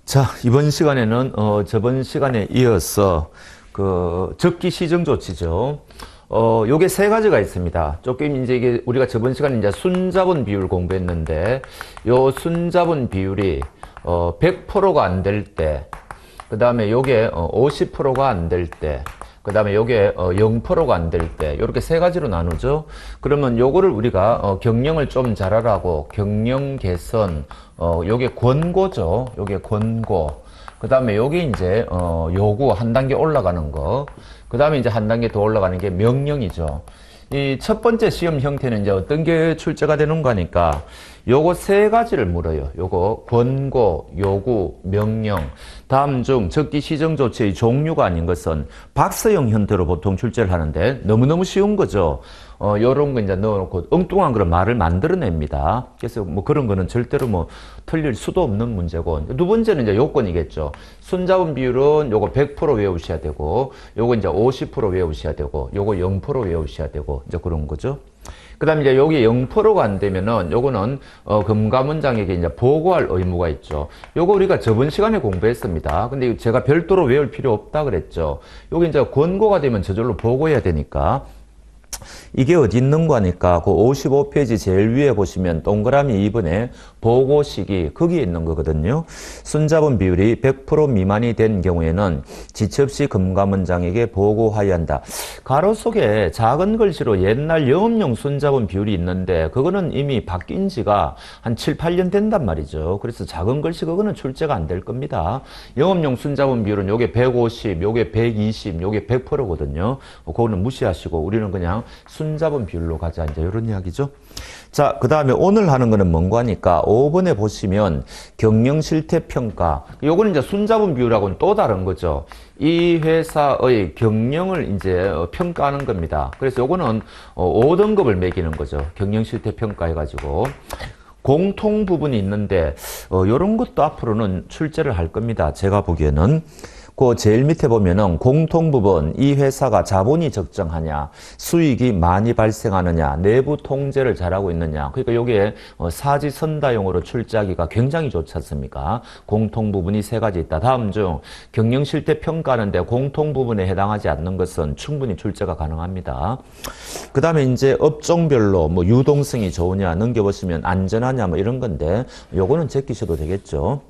자, 이번 시간에는 저번 시간에 이어서 적기 시정 조치죠. 요게 세 가지가 있습니다. 조금 이제 이게 우리가 저번 시간에 이제 순자본 비율 공부했는데, 요 순자본 비율이 100%가 안 될 때, 그 다음에 요게 50%가 안 될 때, 그 다음에 요게 0%가 안 될 때, 요렇게 세 가지로 나누죠. 그러면 요거를 우리가 경영을 좀 잘하라고 경영 개선, 요게 권고죠. 요게 권고. 그 다음에 요게 이제 요구 한 단계 올라가는 거. 그 다음에 이제 한 단계 더 올라가는 게 명령이죠. 이 첫 번째 시험 형태는 이제 어떤 게 출제가 되는 거니까 요거 세 가지를 물어요. 요거 권고, 요구, 명령. 다음 중 적기 시정 조치의 종류가 아닌 것은 박스형 형태로 보통 출제를 하는데 너무너무 쉬운 거죠. 요런 거 이제 넣어놓고 엉뚱한 그런 말을 만들어냅니다. 그래서 뭐 그런 거는 절대로 뭐 틀릴 수도 없는 문제고. 두 번째는 이제 요건이겠죠. 순자본 비율은 요거 100% 외우셔야 되고, 요거 이제 50% 외우셔야 되고, 요거 0% 외우셔야 되고, 이제 그런 거죠. 그 다음에 이제 여기 0%가 안 되면은 요거는 금감원장에게 이제 보고할 의무가 있죠. 요거 우리가 저번 시간에 공부했습니다. 근데 제가 별도로 외울 필요 없다 그랬죠. 요게 이제 권고가 되면 저절로 보고해야 되니까. 이게 어디 있는 거니까 그 55페이지 제일 위에 보시면 동그라미 2번에 보고 시기 거기에 있는 거거든요. 순자본 비율이 100% 미만이 된 경우에는 지체 금감원장에게 보고하여야 한다. 가로 속에 작은 글씨로 옛날 영업용 순자본 비율이 있는데 그거는 이미 바뀐 지가 한 7, 8년 된단 말이죠. 그래서 작은 글씨 그거는 출제가 안 될 겁니다. 영업용 순자본 비율은 요게 150, 요게 120, 요게 100%거든요. 그거는 무시하시고 우리는 그냥 순자본 비율로 가자. 이제 이런 이야기죠. 자, 그 다음에 오늘 하는 거는 뭔가 하니까 5번에 보시면 경영 실태 평가. 요거는 이제 순자본 비율하고는 또 다른 거죠. 이 회사의 경영을 이제 평가하는 겁니다. 그래서 요거는 5등급을 매기는 거죠. 경영 실태 평가 해가지고. 공통 부분이 있는데, 요런 것도 앞으로는 출제를 할 겁니다. 제가 보기에는. 그 제일 밑에 보면은 공통 부분, 이 회사가 자본이 적정하냐, 수익이 많이 발생하느냐, 내부 통제를 잘하고 있느냐. 그러니까 요게 사지선다용으로 출제하기가 굉장히 좋지 않습니까? 공통 부분이 세 가지 있다. 다음 중 경영 실태 평가하는데 공통 부분에 해당하지 않는 것은 충분히 출제가 가능합니다. 그 다음에 이제 업종별로 뭐 유동성이 좋으냐 넘겨보시면 안전하냐 뭐 이런 건데 요거는 제끼셔도 되겠죠.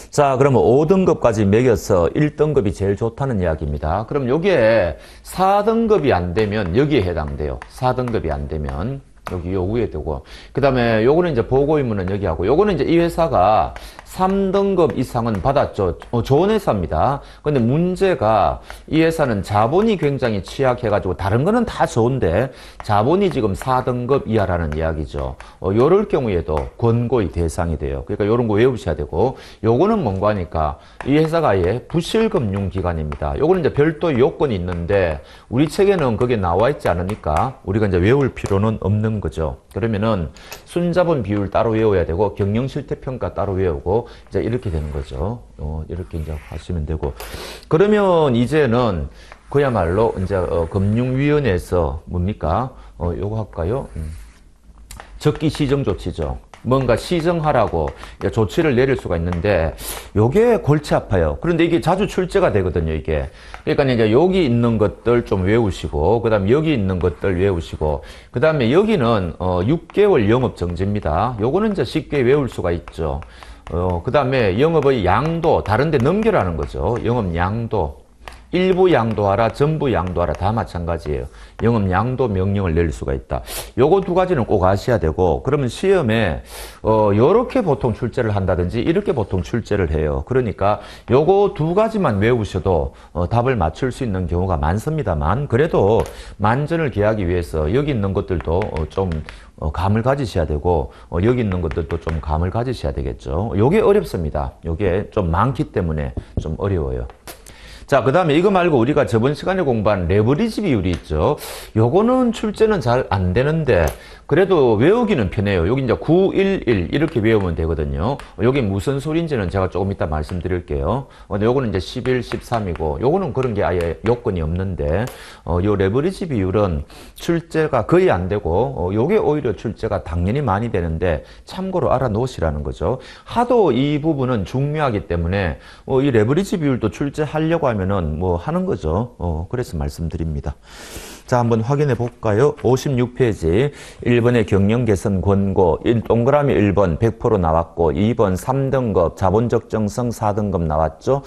자, 그러면 5등급까지 매겨서 1등급이 제일 좋다는 이야기입니다. 그럼 요게 4등급이 안 되면 여기에 해당돼요. 4등급이 안 되면 여기 요 위에 되고, 그 다음에 요거는 이제 보고 의무는 여기 하고, 요거는 이제 이 회사가 3등급 이상은 받았죠. 좋은 회사입니다. 근데 문제가 이 회사는 자본이 굉장히 취약해가지고 다른 거는 다 좋은데 자본이 지금 4등급 이하라는 이야기죠. 요럴 경우에도 권고의 대상이 돼요. 그러니까 요런 거 외우셔야 되고, 요거는 뭔가 하니까 이 회사가 아예 부실금융기관입니다. 요거는 이제 별도 요건이 있는데 우리 책에는 그게 나와 있지 않으니까 우리가 이제 외울 필요는 없는 거죠. 그러면은 순자본 비율 따로 외워야 되고 경영실태평가 따로 외우고 이제 이렇게 되는 거죠. 이렇게 이제 하시면 되고, 그러면 이제는 그야말로 이제 금융위원회에서 뭡니까? 요거 할까요? 적기 시정 조치죠. 뭔가 시정하라고 조치를 내릴 수가 있는데 요게 골치 아파요. 그런데 이게 자주 출제가 되거든요, 이게. 그러니까 이제 여기 있는 것들 좀 외우시고, 그 다음에 여기 있는 것들 외우시고, 그 다음에 여기는 6개월 영업 정지입니다. 요거는 이제 쉽게 외울 수가 있죠. 그 다음에 영업의 양도 다른 데 넘겨라는 거죠. 영업 양도. 일부 양도하라, 전부 양도하라 다 마찬가지예요. 영업 양도 명령을 내릴 수가 있다. 요거 두 가지는 꼭 아셔야 되고, 그러면 시험에 요렇게 보통 출제를 한다든지 이렇게 보통 출제를 해요. 그러니까 요거 두 가지만 외우셔도 답을 맞출 수 있는 경우가 많습니다만, 그래도 만전을 기하기 위해서 여기 있는 것들도 좀 감을 가지셔야 되고, 여기 있는 것들도 좀 감을 가지셔야 되겠죠. 요게 어렵습니다. 요게 좀 많기 때문에 좀 어려워요. 자, 그 다음에 이거 말고 우리가 저번 시간에 공부한 레버리지 비율이 있죠. 요거는 출제는 잘 안 되는데, 그래도 외우기는 편해요. 여기 이제 911 이렇게 외우면 되거든요. 여기 무슨 소리인지는 제가 조금 이따 말씀드릴게요. 근데 요거는 이제 11, 13이고 요거는 그런 게 아예 요건이 없는데 요 레버리지 비율은 출제가 거의 안 되고 요게 오히려 출제가 당연히 많이 되는데 참고로 알아놓으시라는 거죠. 하도 이 부분은 중요하기 때문에 이 레버리지 비율도 출제하려고 하면은 뭐 하는 거죠. 그래서 말씀드립니다. 자, 한번 확인해 볼까요? 56페이지 1번의 경영 개선 권고 동그라미 1번 100% 나왔고 2번 3등급 자본 적정성 4등급 나왔죠.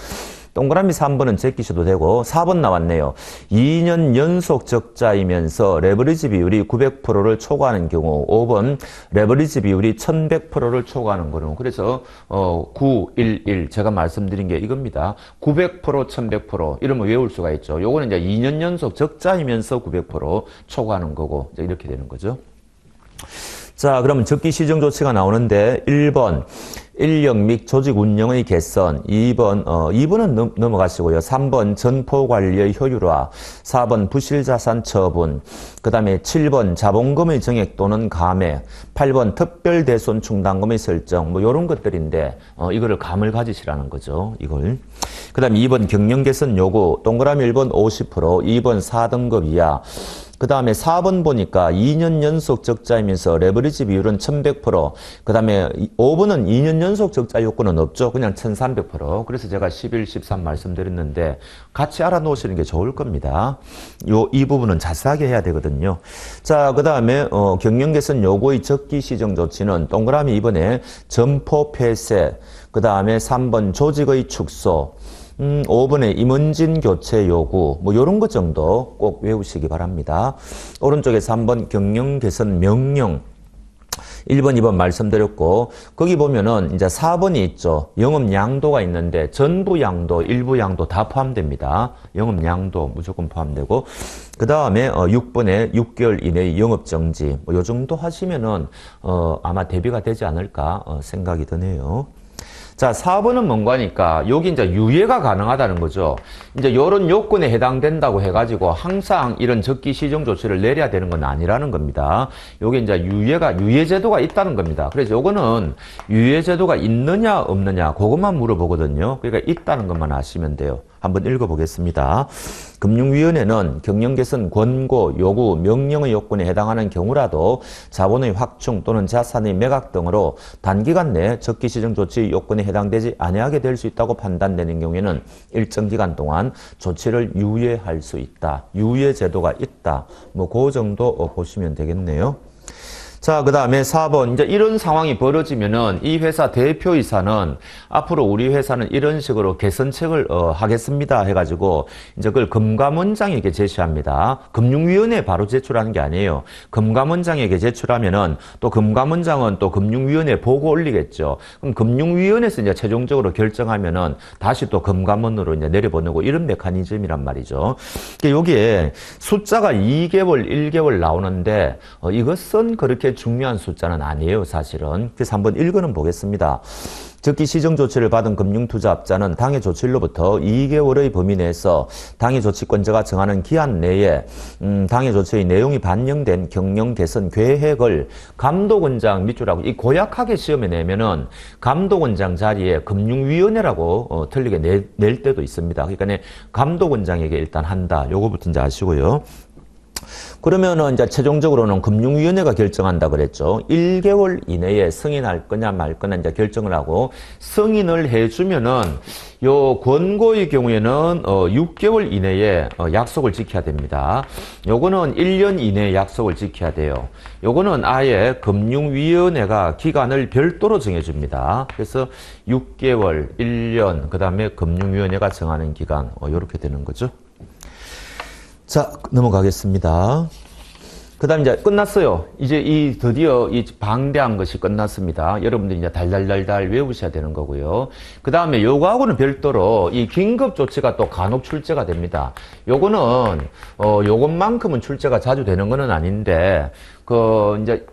동그라미 3번은 제끼셔도 되고 4번 나왔네요. 2년 연속 적자이면서 레버리지 비율이 900%를 초과하는 경우 5번 레버리지 비율이 1100%를 초과하는 경우 그래서 911 제가 말씀드린 게 이겁니다. 900% 1100% 이러면 외울 수가 있죠. 요거는 이제 2년 연속 적자이면서 900% 초과하는 거고 이제 이렇게 되는 거죠. 자, 그러면 적기 시정 조치가 나오는데 1번 인력 및 조직 운영의 개선, 2번은 넘어가시고요. 3번 전포 관리의 효율화, 4번 부실 자산 처분, 그 다음에 7번 자본금의 정액 또는 감액, 8번 특별 대손 충당금의 설정, 뭐 이런 것들인데 이거를 감을 가지시라는 거죠. 이걸. 그 다음에 2번 경영 개선 요구, 동그라미 1번 50%, 2번 4등급 이하. 그 다음에 4번 보니까 2년 연속 적자이면서 레버리지 비율은 1100%, 그 다음에 5번은 2년 연속 적자 요건은 없죠. 그냥 1300%. 그래서 제가 11, 13 말씀드렸는데 같이 알아놓으시는 게 좋을 겁니다. 이 부분은 자세하게 해야 되거든요. 자, 그 다음에 경영 개선 요구의 적기 시정 조치는 동그라미 2번에 점포 폐쇄, 그 다음에 3번 조직의 축소, 5번에 임원진 교체 요구, 뭐, 요런 것 정도 꼭 외우시기 바랍니다. 오른쪽에서 3번 경영 개선 명령. 1번, 2번 말씀드렸고, 거기 보면은 이제 4번이 있죠. 영업 양도가 있는데, 전부 양도, 일부 양도 다 포함됩니다. 영업 양도 무조건 포함되고, 그 다음에 6번에 6개월 이내의 영업 정지, 뭐, 요 정도 하시면은, 아마 대비가 되지 않을까 생각이 드네요. 자, 4번은 뭔가 하니까 여기 이제 유예가 가능하다는 거죠. 이제 이런 요건에 해당된다고 해가지고 항상 이런 적기 시정 조치를 내려야 되는 건 아니라는 겁니다. 요게 이제 유예제도가 있다는 겁니다. 그래서 요거는 유예제도가 있느냐 없느냐 그것만 물어보거든요. 그러니까 있다는 것만 아시면 돼요. 한번 읽어보겠습니다. 금융위원회는 경영개선 권고, 요구, 명령의 요건에 해당하는 경우라도 자본의 확충 또는 자산의 매각 등으로 단기간 내 적기시정 조치 요건에 해당되지 아니하게 될 수 있다고 판단되는 경우에는 일정 기간 동안 조치를 유예할 수 있다. 유예 제도가 있다. 뭐 그 정도 보시면 되겠네요. 자, 그 다음에 4번. 이제 이런 상황이 벌어지면은 이 회사 대표이사는 앞으로 우리 회사는 이런 식으로 개선책을 하겠습니다 해가지고 이제 그걸 금감원장에게 제시합니다. 금융위원회에 바로 제출하는 게 아니에요. 금감원장에게 제출하면은 또 금감원장은 또 금융위원회에 보고 올리겠죠. 그럼 금융위원회에서 이제 최종적으로 결정하면은 다시 또 금감원으로 이제 내려보내고 이런 메커니즘이란 말이죠. 그러니까 여기에 숫자가 2개월, 1개월 나오는데 이것은 그렇게 중요한 숫자는 아니에요, 사실은. 그래서 한번 읽어는 보겠습니다. 적기 시정 조치를 받은 금융투자업자는 당해 조치일로부터 2개월의 범위 내에서 당해 조치권자가 정하는 기한 내에 당해 조치의 내용이 반영된 경영 개선 계획을 감독원장 밑줄하고 이 고약하게 시험에 내면은 감독원장 자리에 금융위원회라고 틀리게 낼 때도 있습니다. 그러니까 감독원장에게 일단 한다. 요거부터 이제 아시고요. 그러면은 이제 최종적으로는 금융위원회가 결정한다 그랬죠. 1개월 이내에 승인할 거냐 말 거냐 이제 결정을 하고 승인을 해주면은 요 권고의 경우에는 6개월 이내에 약속을 지켜야 됩니다. 요거는 1년 이내에 약속을 지켜야 돼요. 요거는 아예 금융위원회가 기간을 별도로 정해줍니다. 그래서 6개월, 1년, 그 다음에 금융위원회가 정하는 기간 요렇게 되는 거죠. 자, 넘어가겠습니다. 그 다음 이제 끝났어요. 이제 드디어 이 방대한 것이 끝났습니다. 여러분들이 이제 달달달달 외우셔야 되는 거고요. 그 다음에 요거하고는 별도로 이 긴급 조치가 또 간혹 출제가 됩니다. 요거는, 요것만큼은 출제가 자주 되는 거는 아닌데, 이제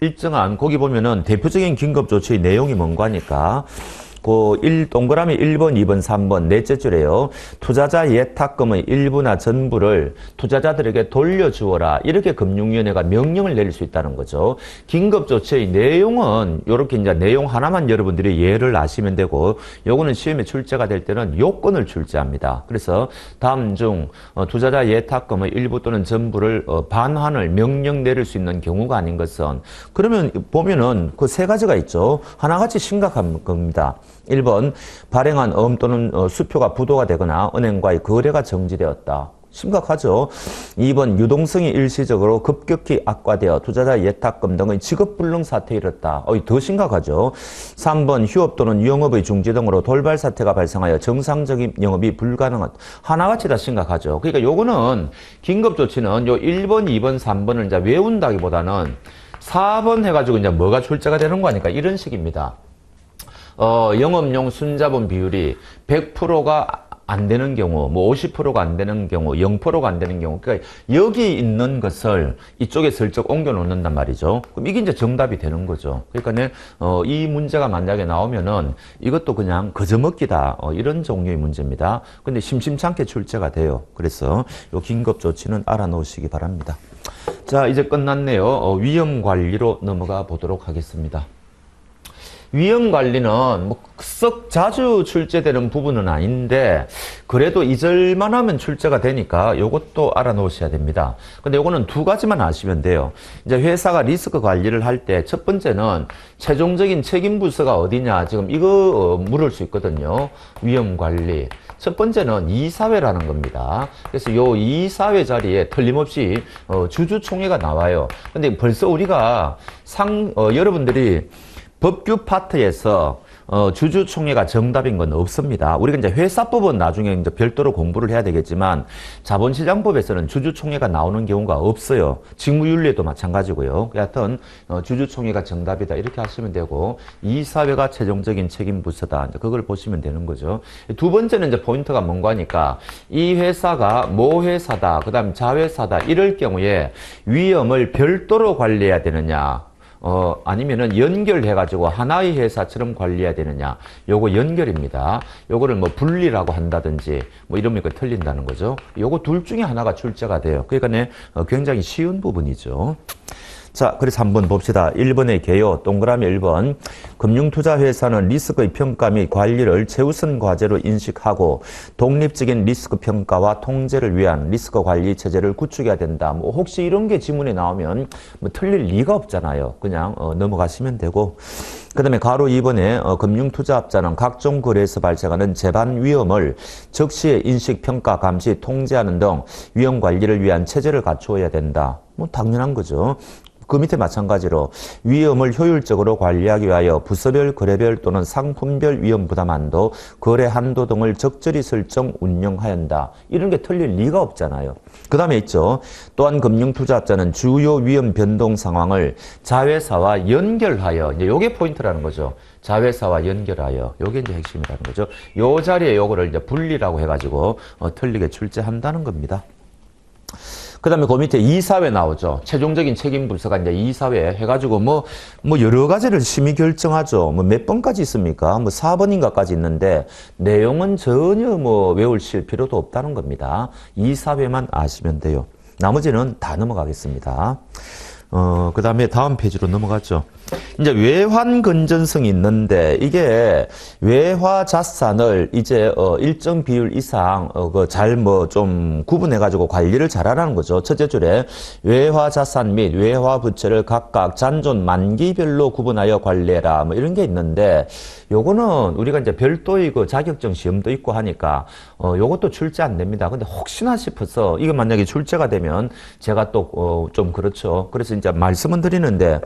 일정한, 거기 보면은 대표적인 긴급 조치의 내용이 뭔가 하니까, 동그라미 1번, 2번, 3번 넷째 줄에요. 투자자 예탁금의 일부나 전부를 투자자들에게 돌려주어라. 이렇게 금융위원회가 명령을 내릴 수 있다는 거죠. 긴급조치의 내용은 이렇게 이제 내용 하나만 여러분들이 예를 아시면 되고, 요거는 시험에 출제가 될 때는 요건을 출제합니다. 그래서 다음 중 투자자 예탁금의 일부 또는 전부를 반환을 명령 내릴 수 있는 경우가 아닌 것은, 그러면 보면은 그 세 가지가 있죠. 하나같이 심각한 겁니다. 1번 발행한 어음 또는 수표가 부도가 되거나 은행과의 거래가 정지되었다. 심각하죠. 2번 유동성이 일시적으로 급격히 악화되어 투자자 예탁금 등의 지급불능 사태에 이르렀다. 더 심각하죠. 3번 휴업 또는 영업의 중지 등으로 돌발 사태가 발생하여 정상적인 영업이 불가능한. 하나같이 다 심각하죠. 그러니까 요거는 긴급조치는 요 1번, 2번, 3번을 이제 외운다기보다는 4번 해가지고 이제 뭐가 출제가 되는 거니까 이런 식입니다. 영업용 순자본 비율이 100%가 안 되는 경우, 뭐 50%가 안 되는 경우, 0%가 안 되는 경우, 그러니까 여기 있는 것을 이쪽에 슬쩍 옮겨 놓는단 말이죠. 그럼 이게 이제 정답이 되는 거죠. 그러니까 이 문제가 만약에 나오면은 이것도 그냥 거저먹기다, 이런 종류의 문제입니다. 근데 심심찮게 출제가 돼요. 그래서 요 긴급 조치는 알아놓으시기 바랍니다. 자, 이제 끝났네요. 위험 관리로 넘어가 보도록 하겠습니다. 위험 관리는 뭐 썩 자주 출제되는 부분은 아닌데 그래도 잊을만 하면 출제가 되니까 요것도 알아놓으셔야 됩니다. 근데 요거는 두 가지만 아시면 돼요. 이제 회사가 리스크 관리를 할 때 첫 번째는 최종적인 책임 부서가 어디냐, 지금 이거 물을 수 있거든요. 위험 관리. 첫 번째는 이사회라는 겁니다. 그래서 요 이사회 자리에 틀림없이 주주총회가 나와요. 근데 벌써 우리가 여러분들이 법규 파트에서 주주총회가 정답인 건 없습니다. 우리가 이제 회사법은 나중에 이제 별도로 공부를 해야 되겠지만 자본시장법에서는 주주총회가 나오는 경우가 없어요. 직무윤리에도 마찬가지고요. 여하튼 주주총회가 정답이다 이렇게 하시면 되고, 이사회가 최종적인 책임 부서다. 이제 그걸 보시면 되는 거죠. 두 번째는 이제 포인트가 뭔가 하니까 이 회사가 모 회사다, 그다음 자회사다 이럴 경우에 위험을 별도로 관리해야 되느냐, 아니면은 연결해가지고 하나의 회사처럼 관리해야 되느냐. 요거 연결입니다. 요거를 뭐 분리라고 한다든지 뭐 이러면 틀린다는 거죠. 요거 둘 중에 하나가 출제가 돼요. 그러니까 굉장히 쉬운 부분이죠. 자, 그래서 한번 봅시다. 1번의 개요. 동그라미 1번. 금융투자회사는 리스크의 평가 및 관리를 최우선 과제로 인식하고 독립적인 리스크 평가와 통제를 위한 리스크 관리 체제를 구축해야 된다. 뭐 혹시 이런 게 지문에 나오면 뭐 틀릴 리가 없잖아요. 그냥 넘어가시면 되고. 그 다음에 가로 2번에 금융투자업자는 각종 거래에서 발생하는 재반 위험을 적시에 인식, 평가, 감시, 통제하는 등 위험 관리를 위한 체제를 갖추어야 된다. 뭐 당연한 거죠. 그 밑에 마찬가지로 위험을 효율적으로 관리하기 위하여 부서별, 거래별 또는 상품별 위험 부담 한도, 거래 한도 등을 적절히 설정, 운영하야 한다. 이런 게 틀릴 리가 없잖아요. 그 다음에 있죠. 또한 금융투자업자는 주요 위험 변동 상황을 자회사와 연결하여, 이제 요게 포인트라는 거죠. 자회사와 연결하여, 요게 이제 핵심이라는 거죠. 요 자리에 요거를 이제 분리라고 해가지고 틀리게 출제한다는 겁니다. 그 다음에 그 밑에 이사회 나오죠. 최종적인 책임 부서가 이제 이사회 해가지고 뭐 여러 가지를 심의 결정하죠. 뭐 몇 번까지 있습니까? 뭐 4번인가까지 있는데 내용은 전혀 뭐 외우실 필요도 없다는 겁니다. 이사회만 아시면 돼요. 나머지는 다 넘어가겠습니다. 그 다음에 다음 페이지로 넘어가죠. 이제 외환 건전성이 있는데 이게 외화 자산을 이제 일정 비율 이상 잘 뭐 좀 구분해 가지고 관리를 잘하라는 거죠. 첫째 줄에 외화 자산 및 외화 부채를 각각 잔존 만기별로 구분하여 관리해라. 뭐 이런 게 있는데 요거는 우리가 이제 별도의 그 자격증 시험도 있고 하니까 요것도 출제 안 됩니다. 근데 혹시나 싶어서 이거 만약에 출제가 되면 제가 또 좀 그렇죠. 그래서 이제 말씀은 드리는데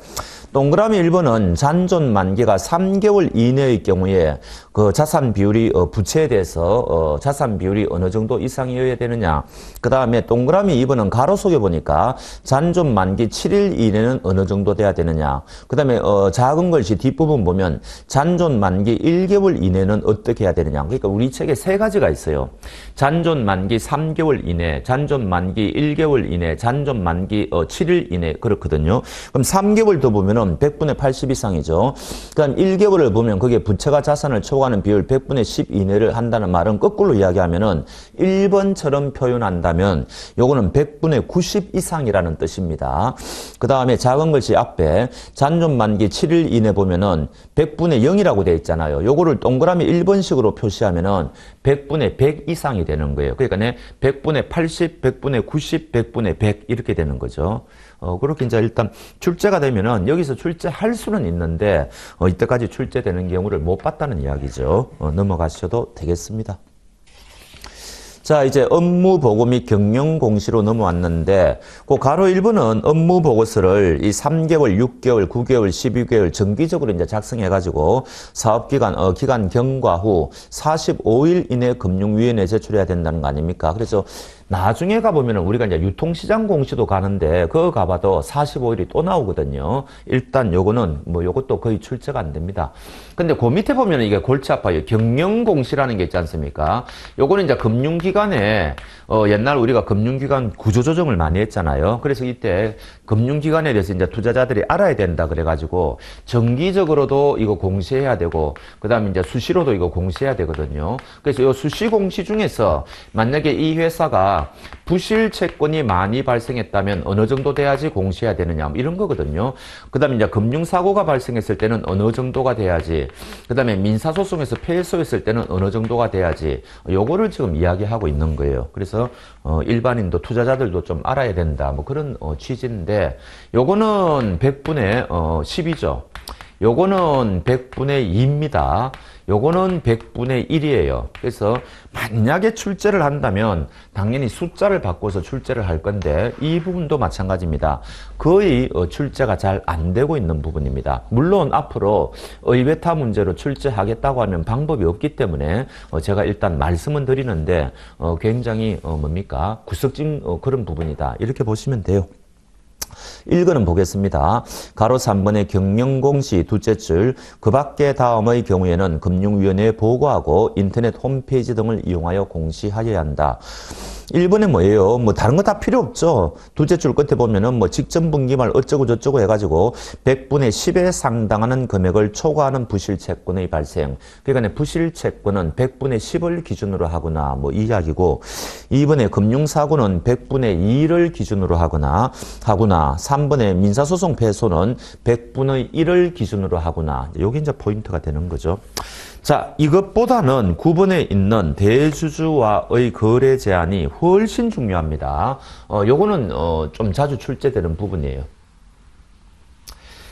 동그라미 1번은 잔존 만기가 3개월 이내의 경우에 그 자산 비율이 부채에 대해서 자산 비율이 어느 정도 이상이어야 되느냐. 그 다음에 동그라미 2번은 가로 속에 보니까 잔존 만기 7일 이내는 어느 정도 돼야 되느냐. 그 다음에 작은 글씨 뒷부분 보면 잔존 만기 1개월 이내는 어떻게 해야 되느냐. 그러니까 우리 책에 세 가지가 있어요. 잔존 만기 3개월 이내, 잔존 만기 1개월 이내, 잔존 만기 7일 이내 그렇거든요. 그렇거든요. 그럼 3개월 더 보면은 100분의 80 이상이죠. 그다음 1개월을 보면 그게 부채가 자산을 초과하는 비율 100분의 10 이내를 한다는 말은 거꾸로 이야기하면은 1번처럼 표현한다면 요거는 100분의 90 이상이라는 뜻입니다. 그 다음에 작은 글씨 앞에 잔존 만기 7일 이내 보면은 100분의 0이라고 되어 있잖아요. 요거를 동그라미 1번식으로 표시하면은 100분의 100 이상이 되는 거예요. 그러니까 100분의 80, 100분의 90, 100분의 100 이렇게 되는 거죠. 그렇게 이제 일단 출제가 되면은 여기서 출제할 수는 있는데 이때까지 출제되는 경우를 못 봤다는 이야기죠. 넘어가셔도 되겠습니다. 자, 이제 업무 보고 및 경영 공시로 넘어왔는데, 그 가로 1번은 업무 보고서를 이 3개월, 6개월, 9개월, 12개월 정기적으로 이제 작성해가지고 사업기간, 기간 경과 후 45일 이내 금융위원회에 제출해야 된다는 거 아닙니까? 그래서 나중에 가보면은 우리가 이제 유통시장 공시도 가는데, 그거 가봐도 45일이 또 나오거든요. 일단 요거는 요것도 거의 출제가 안 됩니다. 근데 그 밑에 보면은 이게 골치 아파요. 경영 공시라는 게 있지 않습니까? 요거는 이제 금융기관에, 옛날 우리가 금융기관 구조조정을 많이 했잖아요. 그래서 이때 금융기관에 대해서 이제 투자자들이 알아야 된다 그래가지고 정기적으로도 이거 공시해야 되고, 그 다음에 이제 수시로도 이거 공시해야 되거든요. 그래서 요 수시 공시 중에서 만약에 이 회사가 부실 채권이 많이 발생했다면 어느 정도 돼야지 공시해야 되느냐, 이런 거거든요. 그 다음에 이제 금융사고가 발생했을 때는 어느 정도가 돼야지, 그 다음에 민사소송에서 패소했을 때는 어느 정도가 돼야지, 요거를 지금 이야기하고 있는 거예요. 그래서 일반인도 투자자들도 좀 알아야 된다, 그런 취지인데, 요거는 100분의 10이죠. 요거는 100분의 2입니다. 요거는 100분의 1이에요. 그래서 만약에 출제를 한다면 당연히 숫자를 바꿔서 출제를 할 건데, 이 부분도 마찬가지입니다. 거의 출제가 잘 안 되고 있는 부분입니다. 물론 앞으로 의베타 문제로 출제하겠다고 하면 방법이 없기 때문에 제가 일단 말씀은 드리는데 굉장히 구석진 그런 부분이다, 이렇게 보시면 돼요. 1거는 보겠습니다. 가로 3번의 경영공시 둘째 줄, 그 밖에 다음의 경우에는 금융위원회에 보고하고 인터넷 홈페이지 등을 이용하여 공시하여야 한다. 1번에 뭐예요? 다른 거 다 필요 없죠. 둘째 줄 끝에 보면은 직전 분기말 어쩌고 저쩌고 해가지고 100분의 10에 상당하는 금액을 초과하는 부실 채권의 발생. 그러니까 부실 채권은 100분의 10을 기준으로 하거나 이 이야기고, 2번에 금융사고는 100분의 2를 기준으로 하거나 3번에 민사소송 패소는 100분의 1을 기준으로 하거나, 요게 이제 포인트가 되는 거죠. 자, 이것보다는 9번에 있는 대주주와의 거래 제한이 훨씬 중요합니다. 요거는 좀 자주 출제되는 부분이에요.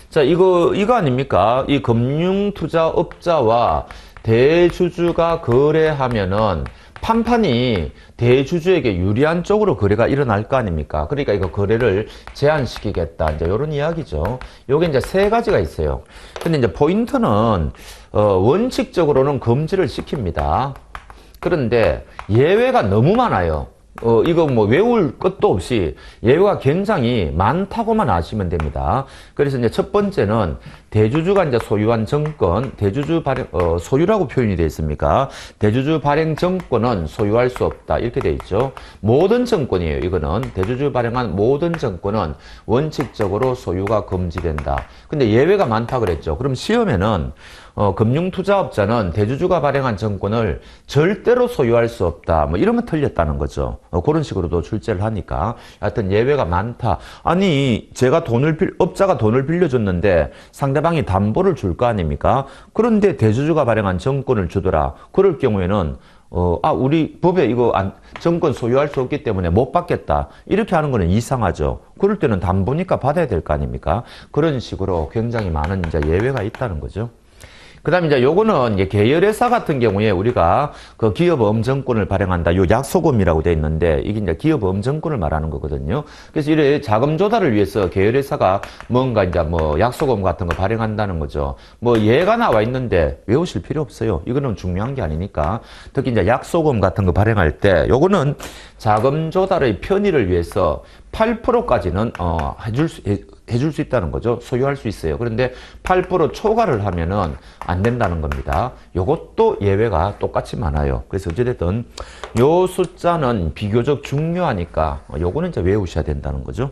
자, 이거 아닙니까? 이 금융투자업자와 대주주가 거래하면은 판판이 대주주에게 유리한 쪽으로 거래가 일어날 거 아닙니까? 그러니까 이거 거래를 제한시키겠다, 이제 이런 이야기죠. 요게 이제 세 가지가 있어요. 근데 이제 포인트는 원칙적으로는 금지를 시킵니다. 그런데 예외가 너무 많아요. 이거 외울 것도 없이 예외가 굉장히 많다고만 아시면 됩니다. 그래서 이제 첫 번째는 대주주가 이제 소유한 정권, 대주주 발행, 소유라고 표현이 되어 있습니까? 대주주 발행 정권은 소유할 수 없다, 이렇게 되어 있죠. 모든 정권이에요. 이거는 대주주 발행한 모든 정권은 원칙적으로 소유가 금지된다. 근데 예외가 많다 그랬죠. 그럼 시험에는 금융투자업자는 대주주가 발행한 정권을 절대로 소유할 수 없다, 이런 거 틀렸다는 거죠. 그런 식으로도 출제를 하니까 하여튼 예외가 많다. 아니, 업자가 돈을 빌려줬는데 상대방이 담보를 줄 거 아닙니까? 그런데 대주주가 발행한 정권을 주더라. 그럴 경우에는 우리 법에 이거 정권 소유할 수 없기 때문에 못 받겠다, 이렇게 하는 거는 이상하죠. 그럴 때는 담보니까 받아야 될 거 아닙니까? 그런 식으로 굉장히 많은 이제 예외가 있다는 거죠. 그 다음에 이제 요거는 이제 계열회사 같은 경우에 우리가 그 기업엄정권을 발행한다, 요 약소금이라고 되어 있는데, 이게 이제 기업엄정권을 말하는 거거든요. 그래서 이래 자금 조달을 위해서 계열회사가 뭔가 이제 약소금 같은 거 발행한다는 거죠. 예가 나와 있는데 외우실 필요 없어요. 이거는 중요한 게 아니니까. 특히 이제 약소금 같은 거 발행할 때 요거는 자금 조달의 편의를 위해서 8%까지는 해줄 수 있다는 거죠. 소유할 수 있어요. 그런데 8% 초과를 하면은 안 된다는 겁니다. 요것도 예외가 똑같이 많아요. 그래서 어찌됐든 요 숫자는 비교적 중요하니까 요거는 이제 외우셔야 된다는 거죠.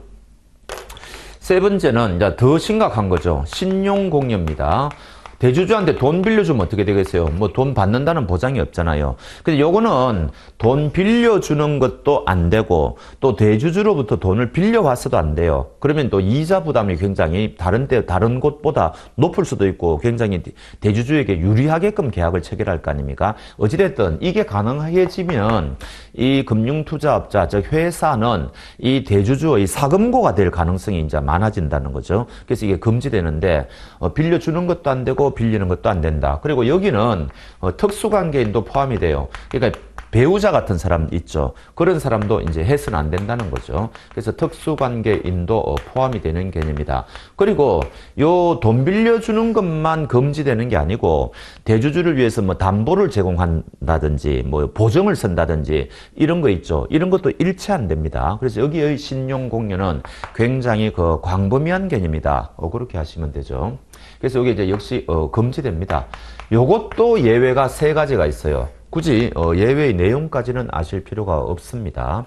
세 번째는 이제 더 심각한 거죠. 신용공여입니다. 대주주한테 돈 빌려주면 어떻게 되겠어요? 뭐 돈 받는다는 보장이 없잖아요. 근데 요거는 돈 빌려주는 것도 안 되고 또 대주주로부터 돈을 빌려왔어도 안 돼요. 그러면 또 이자 부담이 굉장히 다른 곳보다 높을 수도 있고 굉장히 대주주에게 유리하게끔 계약을 체결할 거 아닙니까? 어찌됐든 이게 가능해지면 이 금융투자업자, 즉 회사는 이 대주주의 사금고가 될 가능성이 이제 많아진다는 거죠. 그래서 이게 금지되는데 빌려주는 것도 안 되고 빌리는 것도 안 된다. 그리고 여기는 특수관계인도 포함이 돼요. 그러니까 배우자 같은 사람 있죠. 그런 사람도 이제 해서는 안 된다는 거죠. 그래서 특수관계인도 포함이 되는 개념이다. 그리고 요 돈 빌려주는 것만 금지되는 게 아니고 대주주를 위해서 뭐 담보를 제공한다든지 뭐 보증을 쓴다든지 이런 거 있죠. 이런 것도 일체 안 됩니다. 그래서 여기의 신용공여는 굉장히 광범위한 개념이다. 그렇게 하시면 되죠. 그래서 여기 이제 역시 금지됩니다. 요것도 예외가 세 가지가 있어요. 굳이 예외의 내용까지는 아실 필요가 없습니다.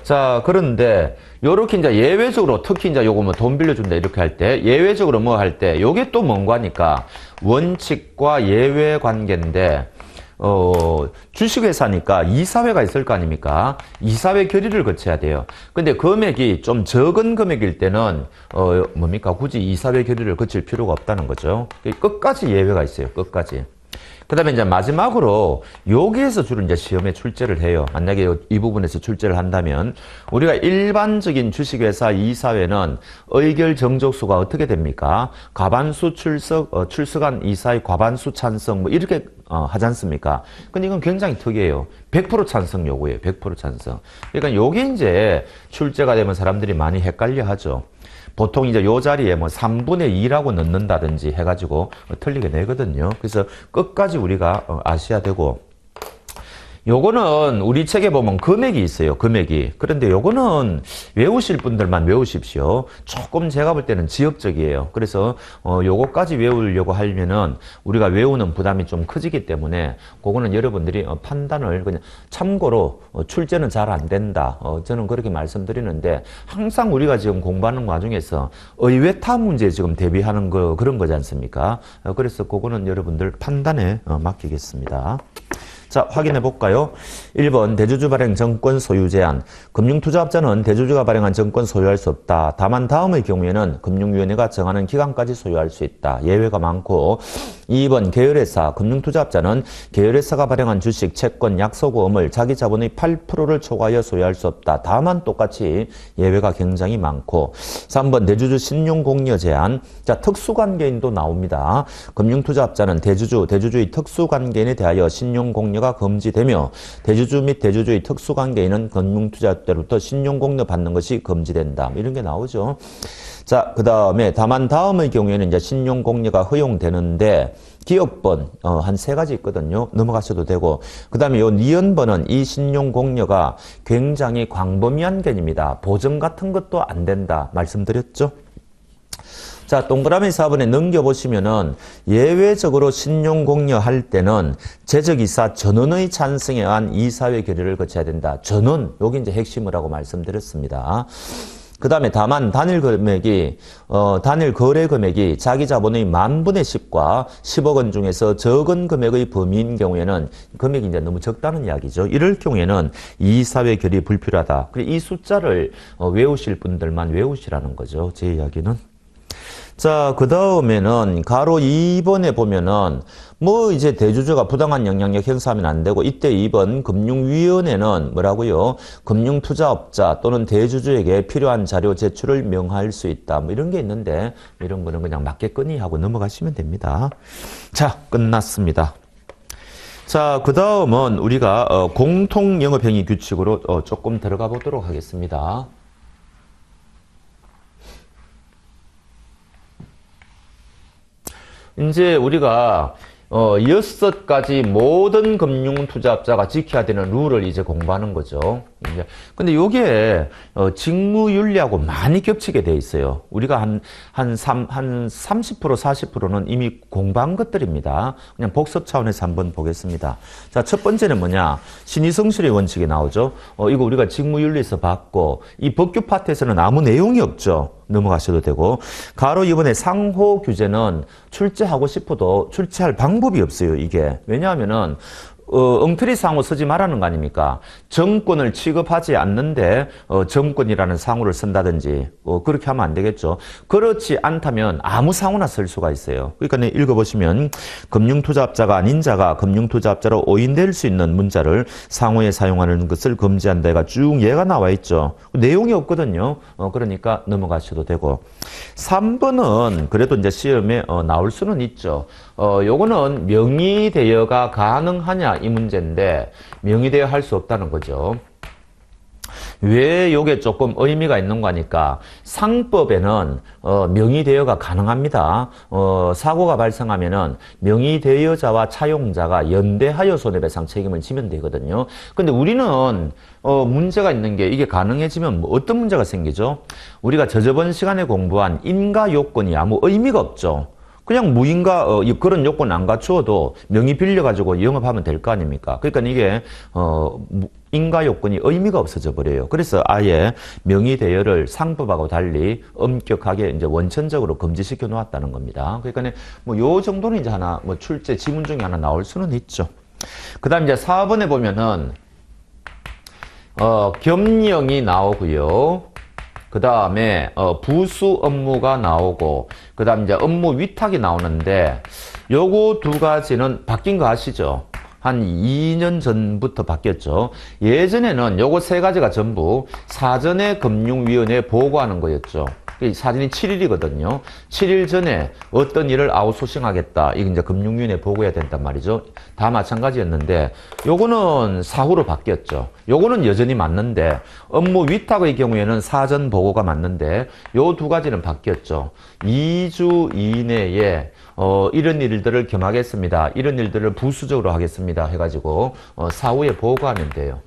자, 그런데 요렇게 이제 예외적으로 특히 이제 요거 뭐 돈 빌려준다 이렇게 할 때 예외적으로 뭐 할 때 요게 또 뭔가 하니까 원칙과 예외 관계인데 주식회사니까 이사회가 있을 거 아닙니까? 이사회 결의를 거쳐야 돼요. 근데 금액이 좀 적은 금액일 때는, 뭡니까? 굳이 이사회 결의를 거칠 필요가 없다는 거죠. 끝까지 예외가 있어요. 끝까지. 그 다음에 이제 마지막으로 여기에서 주로 이제 시험에 출제를 해요. 만약에 이 부분에서 출제를 한다면 우리가 일반적인 주식회사 이사회는 의결 정족수가 어떻게 됩니까? 과반수 출석한 이사의 과반수 찬성 뭐 이렇게 하지 않습니까? 근데 이건 굉장히 특이해요. 100% 찬성 요구예요. 100% 찬성. 그러니까 요게 이제 출제가 되면 사람들이 많이 헷갈려 하죠. 보통 이제 요 자리에 뭐 3분의 2라고 넣는다든지 해가지고 틀리게 내거든요. 그래서 끝까지 우리가 아셔야 되고, 요거는 우리 책에 보면 금액이 있어요. 금액이. 그런데 요거는 외우실 분들만 외우십시오. 조금 제가 볼 때는 지역적이에요. 그래서 요거까지 외우려고 하면은 우리가 외우는 부담이 좀 커지기 때문에 그거는 여러분들이 판단을 그냥 참고로 출제는 잘 안 된다. 저는 그렇게 말씀드리는데 항상 우리가 지금 공부하는 과정에서 의외타 문제에 지금 대비하는 그런 거지 않습니까? 그래서 그거는 여러분들 판단에 맡기겠습니다. 자, 확인해 볼까요? 1번 대주주 발행 정권 소유 제한. 금융투자업자는 대주주가 발행한 정권 소유할 수 없다. 다만 다음의 경우에는 금융위원회가 정하는 기간까지 소유할 수 있다. 예외가 많고. 2번 계열회사. 금융투자업자는 계열회사가 발행한 주식, 채권, 약소보험을 자기 자본의 8%를 초과하여 소유할 수 없다. 다만 똑같이 예외가 굉장히 많고. 3번 대주주 신용공여 제한. 자, 특수관계인도 나옵니다. 금융투자업자는 대주주의 특수관계인에 대하여 신용공여 가 금지되며 대주주 및 대주주의 특수관계인은 금융투자업자로부터 신용공여 받는 것이 금지된다. 이런 게 나오죠. 자, 그 다음에 다만 다음의 경우에는 이제 신용공여가 허용되는데 기억번 한 세 가지 있거든요. 넘어가셔도 되고 그 다음에 요 니은번은 이 신용공여가 굉장히 광범위한 개념이다. 보증 같은 것도 안 된다. 말씀드렸죠. 자, 동그라미 4번에 넘겨보시면은 예외적으로 신용공여 할 때는 재적이사 전원의 찬성에 의한 이사회 결의를 거쳐야 된다. 전원, 여기 이제 핵심을 하고 말씀드렸습니다. 그 다음에 다만 단일 거래 금액이 자기 자본의 10,000분의 10과 10억 원 중에서 적은 금액의 범위인 경우에는 금액이 이제 너무 적다는 이야기죠. 이럴 경우에는 이사회 결의 불필요하다. 그리고 이 숫자를 외우실 분들만 외우시라는 거죠. 제 이야기는. 자, 그 다음에는 가로 2번에 보면은 뭐 이제 대주주가 부당한 영향력 행사하면 안 되고 이때 2번 금융위원회는 뭐라고요? 금융투자업자 또는 대주주에게 필요한 자료 제출을 명할 수 있다. 뭐 이런 게 있는데 이런 거는 그냥 맞겠거니 하고 넘어가시면 됩니다. 자, 끝났습니다. 자, 그 다음은 우리가 공통영업행위 규칙으로 조금 들어가 보도록 하겠습니다. 이제 우리가 6가지 모든 금융투자업자가 지켜야 되는 룰을 이제 공부하는 거죠. 근데 요게 직무윤리하고 많이 겹치게 돼 있어요. 우리가 한 30%, 40%는 이미 공부한 것들입니다. 그냥 복습 차원에서 한번 보겠습니다. 자, 첫 번째는 뭐냐? 신의성실의 원칙이 나오죠. 이거 우리가 직무윤리에서 봤고, 이 법규 파트에서는 아무 내용이 없죠. 넘어가셔도 되고. 가로 이번에 상호 규제는 출제하고 싶어도 출제할 방법이 없어요, 이게. 왜냐하면은, 엉터리 상호 쓰지 말라는 거 아닙니까? 정권을 취급하지 않는데 정권이라는 상호를 쓴다든지 그렇게 하면 안 되겠죠. 그렇지 않다면 아무 상호나 쓸 수가 있어요. 그러니까 읽어보시면 금융투자업자가 아닌 자가 금융투자업자로 오인될 수 있는 문자를 상호에 사용하는 것을 금지한다가 쭉 얘가 나와 있죠. 내용이 없거든요. 그러니까 넘어가셔도 되고. 3번은 그래도 이제 시험에 나올 수는 있죠. 요거는 명의대여가 가능하냐 이 문제인데 명의대여 할 수 없다는 거죠. 왜 요게 조금 의미가 있는 거니까 상법에는 명의대여가 가능합니다. 사고가 발생하면은 명의대여자와 차용자가 연대하여 손해배상 책임을 지면 되거든요. 근데 우리는 문제가 있는 게 이게 가능해지면 뭐 어떤 문제가 생기죠? 우리가 저번 시간에 공부한 인가 요건이 아무 의미가 없죠. 그냥 무인가 그런 요건 안 갖추어도 명의 빌려가지고 영업하면 될 거 아닙니까? 그러니까 이게 인가 요건이 의미가 없어져 버려요. 그래서 아예 명의 대여를 상법하고 달리 엄격하게 이제 원천적으로 금지시켜 놓았다는 겁니다. 그러니까 뭐 요 정도는 이제 하나 뭐 출제 지문 중에 하나 나올 수는 있죠. 그다음 이제 4번에 보면은 겸령이 나오고요. 그 다음에 부수 업무가 나오고 그 다음 이제 업무 위탁이 나오는데 요거 두 가지는 바뀐 거 아시죠? 한 2년 전부터 바뀌었죠. 예전에는 요거 세 가지가 전부 사전에 금융위원회에 보고하는 거였죠. 사전이 7일이거든요. 7일 전에 어떤 일을 아웃소싱하겠다. 이게 이제 금융위원회에 보고해야 된단 말이죠. 다 마찬가지였는데 요거는 사후로 바뀌었죠. 요거는 여전히 맞는데 업무 위탁의 경우에는 사전 보고가 맞는데 요 두 가지는 바뀌었죠. 2주 이내에 이런 일들을 겸하겠습니다. 이런 일들을 부수적으로 하겠습니다. 해가지고 사후에 보고하면 돼요.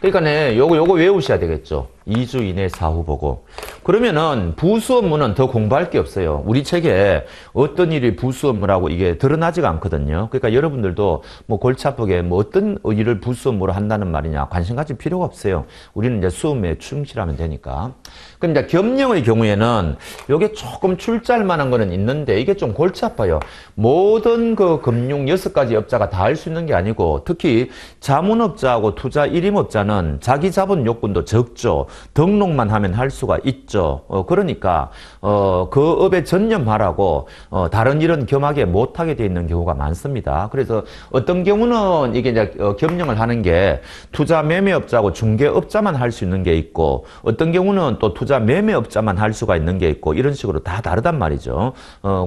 그러니까 요거 외우셔야 되겠죠. 2주 이내 사후 보고. 그러면은 부수 업무는 더 공부할 게 없어요. 우리 책에 어떤 일이 부수 업무라고 이게 드러나지가 않거든요. 그러니까 여러분들도 뭐 골치 아프게 뭐 어떤 일을 부수 업무로 한다는 말이냐 관심 가질 필요가 없어요. 우리는 이제 수업에 충실하면 되니까. 그럼 이제 겸령의 경우에는 요게 조금 출제할 만한 거는 있는데 이게 좀 골치 아파요. 모든 그 금융 6가지 업자가 다 할 수 있는 게 아니고 특히 자문업자하고 투자 일임업자는 자기 자본 요건도 적죠. 등록만 하면 할 수가 있죠. 그러니까 그 업에 전념하라고 다른 일은 겸하게 못하게 돼 있는 경우가 많습니다. 그래서 어떤 경우는 이게 이제 겸령을 하는 게 투자 매매업자하고 중개업자만 할 수 있는 게 있고 어떤 경우는 또 투자 매매업자만 할 수가 있는 게 있고 이런 식으로 다 다르단 말이죠.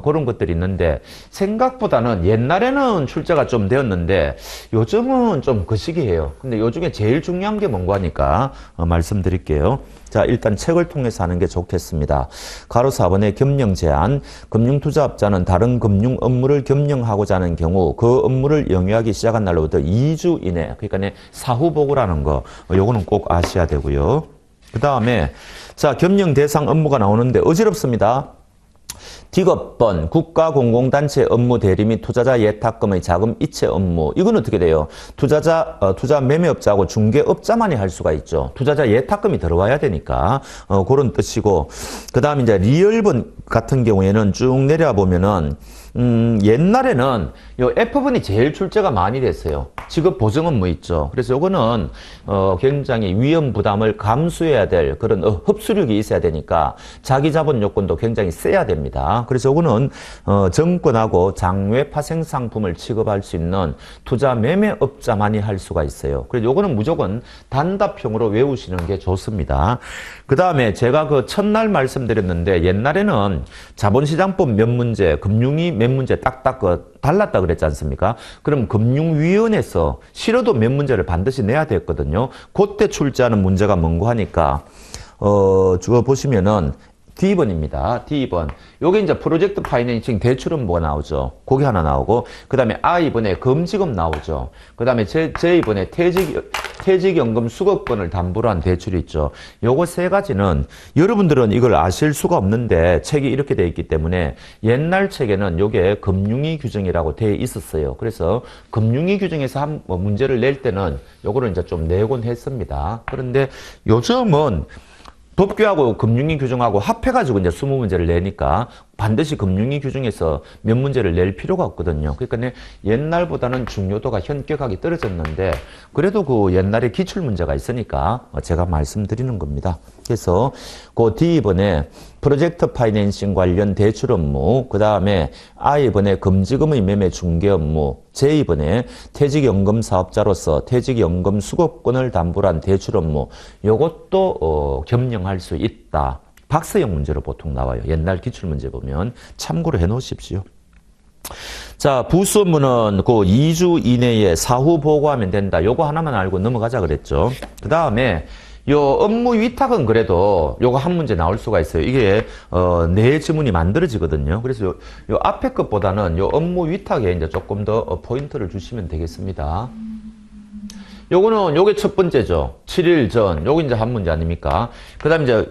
그런 것들이 있는데 생각보다는 옛날에는 출제가 좀 되었는데 요즘은 좀 거시기해요. 근데 요즘에 제일 중요한 게 뭔가 하니까 말씀드릴게요. 자, 일단 책을 통해서 하는 게 좋겠습니다. 가로 4번의 겸령 제한. 금융투자업자는 다른 금융 업무를 겸령하고자 하는 경우 그 업무를 영위하기 시작한 날로부터 2주 이내, 그러니까 사후 보고라는 거, 요거는 꼭 아셔야 되고요. 그 다음에 자, 겸령 대상 업무가 나오는데 어지럽습니다. 뒷업번, 국가공공단체 업무 대리 및 투자자 예탁금의 자금 이체 업무. 이건 어떻게 돼요? 투자 매매업자하고 중개업자만이 할 수가 있죠. 투자자 예탁금이 들어와야 되니까. 그런 뜻이고. 그 다음 이제 리얼번 같은 경우에는 쭉 내려보면은, 옛날에는 요 F번이 제일 출제가 많이 됐어요. 지급 보증 업무 있죠. 그래서 요거는 굉장히 위험 부담을 감수해야 될 그런 흡수력이 있어야 되니까 자기 자본 요건도 굉장히 세야 됩니다. 그래서 요거는 정권하고 장외 파생 상품을 취급할 수 있는 투자 매매업자만이 할 수가 있어요. 그래서 요거는 무조건 단답형으로 외우시는 게 좋습니다. 그 다음에 제가 그 첫날 말씀드렸는데 옛날에는 자본시장법 몇 문제, 금융위 몇 문제 딱딱 달랐다 그랬지 않습니까? 그럼 금융위원회에서 싫어도 몇 문제를 반드시 내야 됐거든요. 그때 출제하는 문제가 뭔고 하니까 쭉 보시면은 D번입니다. D번. 요게 이제 프로젝트 파이낸싱 대출 업무가 나오죠. 그게 하나 나오고, 그 다음에 I번에 금지금 나오죠. 그 다음에 J번에 퇴직연금 수급권을 담보로 한 대출이 있죠. 요거 세 가지는 여러분들은 이걸 아실 수가 없는데 책이 이렇게 돼 있기 때문에 옛날 책에는 요게 금융위 규정이라고 돼 있었어요. 그래서 금융위 규정에서 문제를 낼 때는 요거를 이제 좀 내곤 했습니다. 그런데 요즘은 법규하고 금융위 규정하고 합해가지고 이제 20문제를 내니까 반드시 금융위 규정에서 몇 문제를 낼 필요가 없거든요. 그러니까 옛날보다는 중요도가 현격하게 떨어졌는데 그래도 그 옛날에 기출문제가 있으니까 제가 말씀드리는 겁니다. 그래서 그 D번에 프로젝트 파이낸싱 관련 대출 업무, 그 다음에 I번에 금지금의 매매 중개 업무, J번에 퇴직연금 사업자로서 퇴직연금 수급권을 담보로 한 대출 업무, 요것도 겸용할 수 있다. 박스형 문제로 보통 나와요. 옛날 기출문제 보면 참고로 해 놓으십시오. 자, 부수 업무는 그 2주 이내에 사후 보고하면 된다. 요거 하나만 알고 넘어가자 그랬죠. 그 다음에 요 업무 위탁은 그래도 요거 한 문제 나올 수가 있어요. 이게 네 지문이 만들어지거든요. 그래서 요 앞에 것보다는 요 업무 위탁에 이제 조금 더 포인트를 주시면 되겠습니다. 요게 첫 번째죠. 7일 전. 요거 이제 한 문제 아닙니까? 그 다음에 이제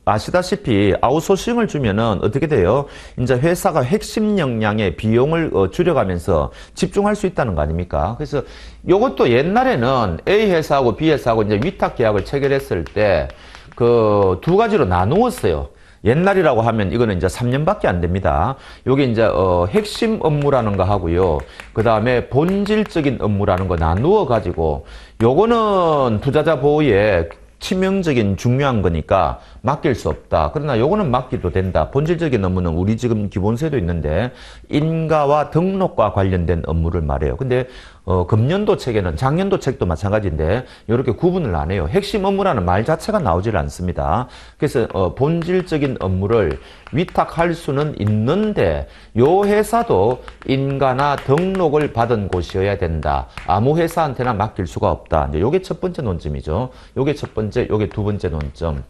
아시다시피 아웃소싱을 주면은 어떻게 돼요? 이제 회사가 핵심 역량의 비용을 줄여가면서 집중할 수 있다는 거 아닙니까? 그래서 요것도 옛날에는 A 회사하고 B 회사하고 이제 위탁 계약을 체결했을 때 그 두 가지로 나누었어요. 옛날이라고 하면 이거는 이제 3년밖에 안 됩니다. 요게 이제 핵심 업무라는 거 하고요. 그 다음에 본질적인 업무라는 거 나누어 가지고 요거는 투자자 보호에 치명적인 중요한 거니까 맡길 수 없다. 그러나 요거는 맡기도 된다. 본질적인 업무는 우리 지금 기본세도 있는데 인가와 등록과 관련된 업무를 말해요. 근데 금년도 책에는 작년도 책도 마찬가지인데 이렇게 구분을 안 해요. 핵심 업무라는 말 자체가 나오질 않습니다. 그래서 본질적인 업무를 위탁할 수는 있는데 요 회사도 인가나 등록을 받은 곳이어야 된다. 아무 회사한테나 맡길 수가 없다. 이제 요게 첫 번째 논점이죠. 요게 첫 번째, 요게 두 번째 논점.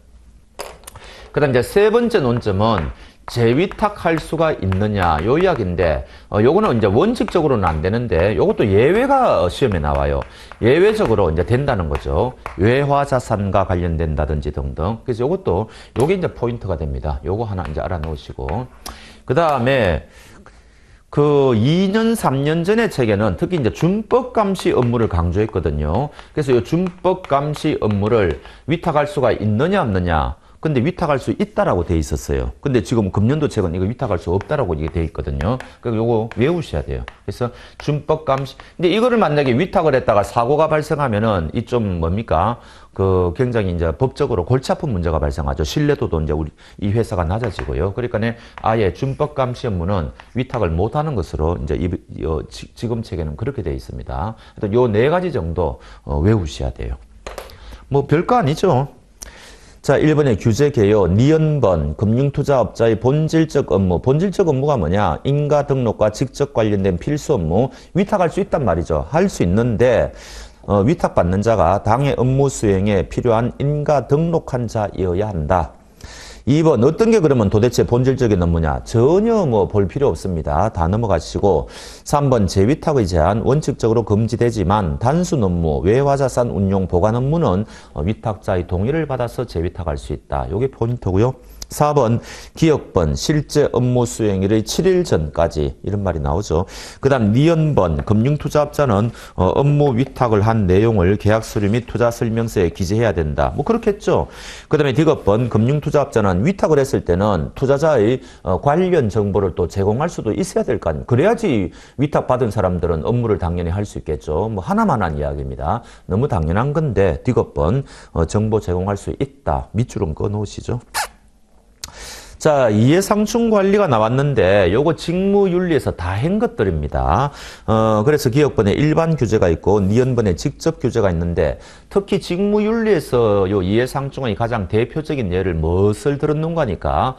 그 다음 이제 세 번째 논점은 재위탁할 수가 있느냐 요 이야기인데 요거는 이제 원칙적으로는 안 되는데 요것도 예외가 시험에 나와요. 예외적으로 이제 된다는 거죠. 외화자산과 관련된다든지 등등. 그래서 요게 이제 포인트가 됩니다. 요거 하나 이제 알아놓으시고 그 다음에 그 2년, 3년 전의 책에는 특히 이제 준법 감시 업무를 강조했거든요. 그래서 이 준법 감시 업무를 위탁할 수가 있느냐 없느냐. 근데 위탁할 수 있다라고 돼 있었어요. 근데 지금 금년도 책은 이거 위탁할 수 없다라고 이게 돼 있거든요. 그러니까 요거 외우셔야 돼요. 그래서 준법 감시. 근데 이거를 만약에 위탁을 했다가 사고가 발생하면은 이 좀 뭡니까? 그 굉장히 이제 법적으로 골치 아픈 문제가 발생하죠. 신뢰도도 이제 이 회사가 낮아지고요. 그러니까 아예 준법 감시 업무는 위탁을 못 하는 것으로 이제 지금 책에는 그렇게 돼 있습니다. 요 네 가지 정도 외우셔야 돼요. 뭐 별거 아니죠. 자, 1번의 규제 개요, 니은번, 금융투자업자의 본질적 업무. 본질적 업무가 뭐냐? 인가 등록과 직접 관련된 필수 업무. 위탁할 수 있단 말이죠. 할 수 있는데 위탁받는 자가 당의 업무 수행에 필요한 인가 등록한 자이어야 한다. 2번 어떤 게 그러면 도대체 본질적인 업무냐? 전혀 뭐 볼 필요 없습니다. 다 넘어가시고 3번 재위탁의 제한 원칙적으로 금지되지만 단순 업무, 외화자산 운용 보관 업무는 위탁자의 동의를 받아서 재위탁할 수 있다. 이게 포인트고요. 4번 기억번 실제 업무 수행일의 7일 전까지 이런 말이 나오죠. 그 다음 니은번 금융투자업자는 업무 위탁을 한 내용을 계약서류 및 투자설명서에 기재해야 된다. 뭐 그렇겠죠. 그 다음에 디귿번 금융투자업자는 위탁을 했을 때는 투자자의 관련 정보를 또 제공할 수도 있어야 될 거 아닙니까. 그래야지 위탁받은 사람들은 업무를 당연히 할 수 있겠죠. 뭐 하나만 한 이야기입니다. 너무 당연한 건데 디귿번 정보 제공할 수 있다. 밑줄은 꺼놓으시죠. 자, 이해상충 관리가 나왔는데 요거 직무윤리에서 다 한 것들입니다. 그래서 기억번에 일반 규제가 있고 니은번에 직접 규제가 있는데 특히 직무윤리에서 요 이해상충의 가장 대표적인 예를 무엇을 들었는가 하니까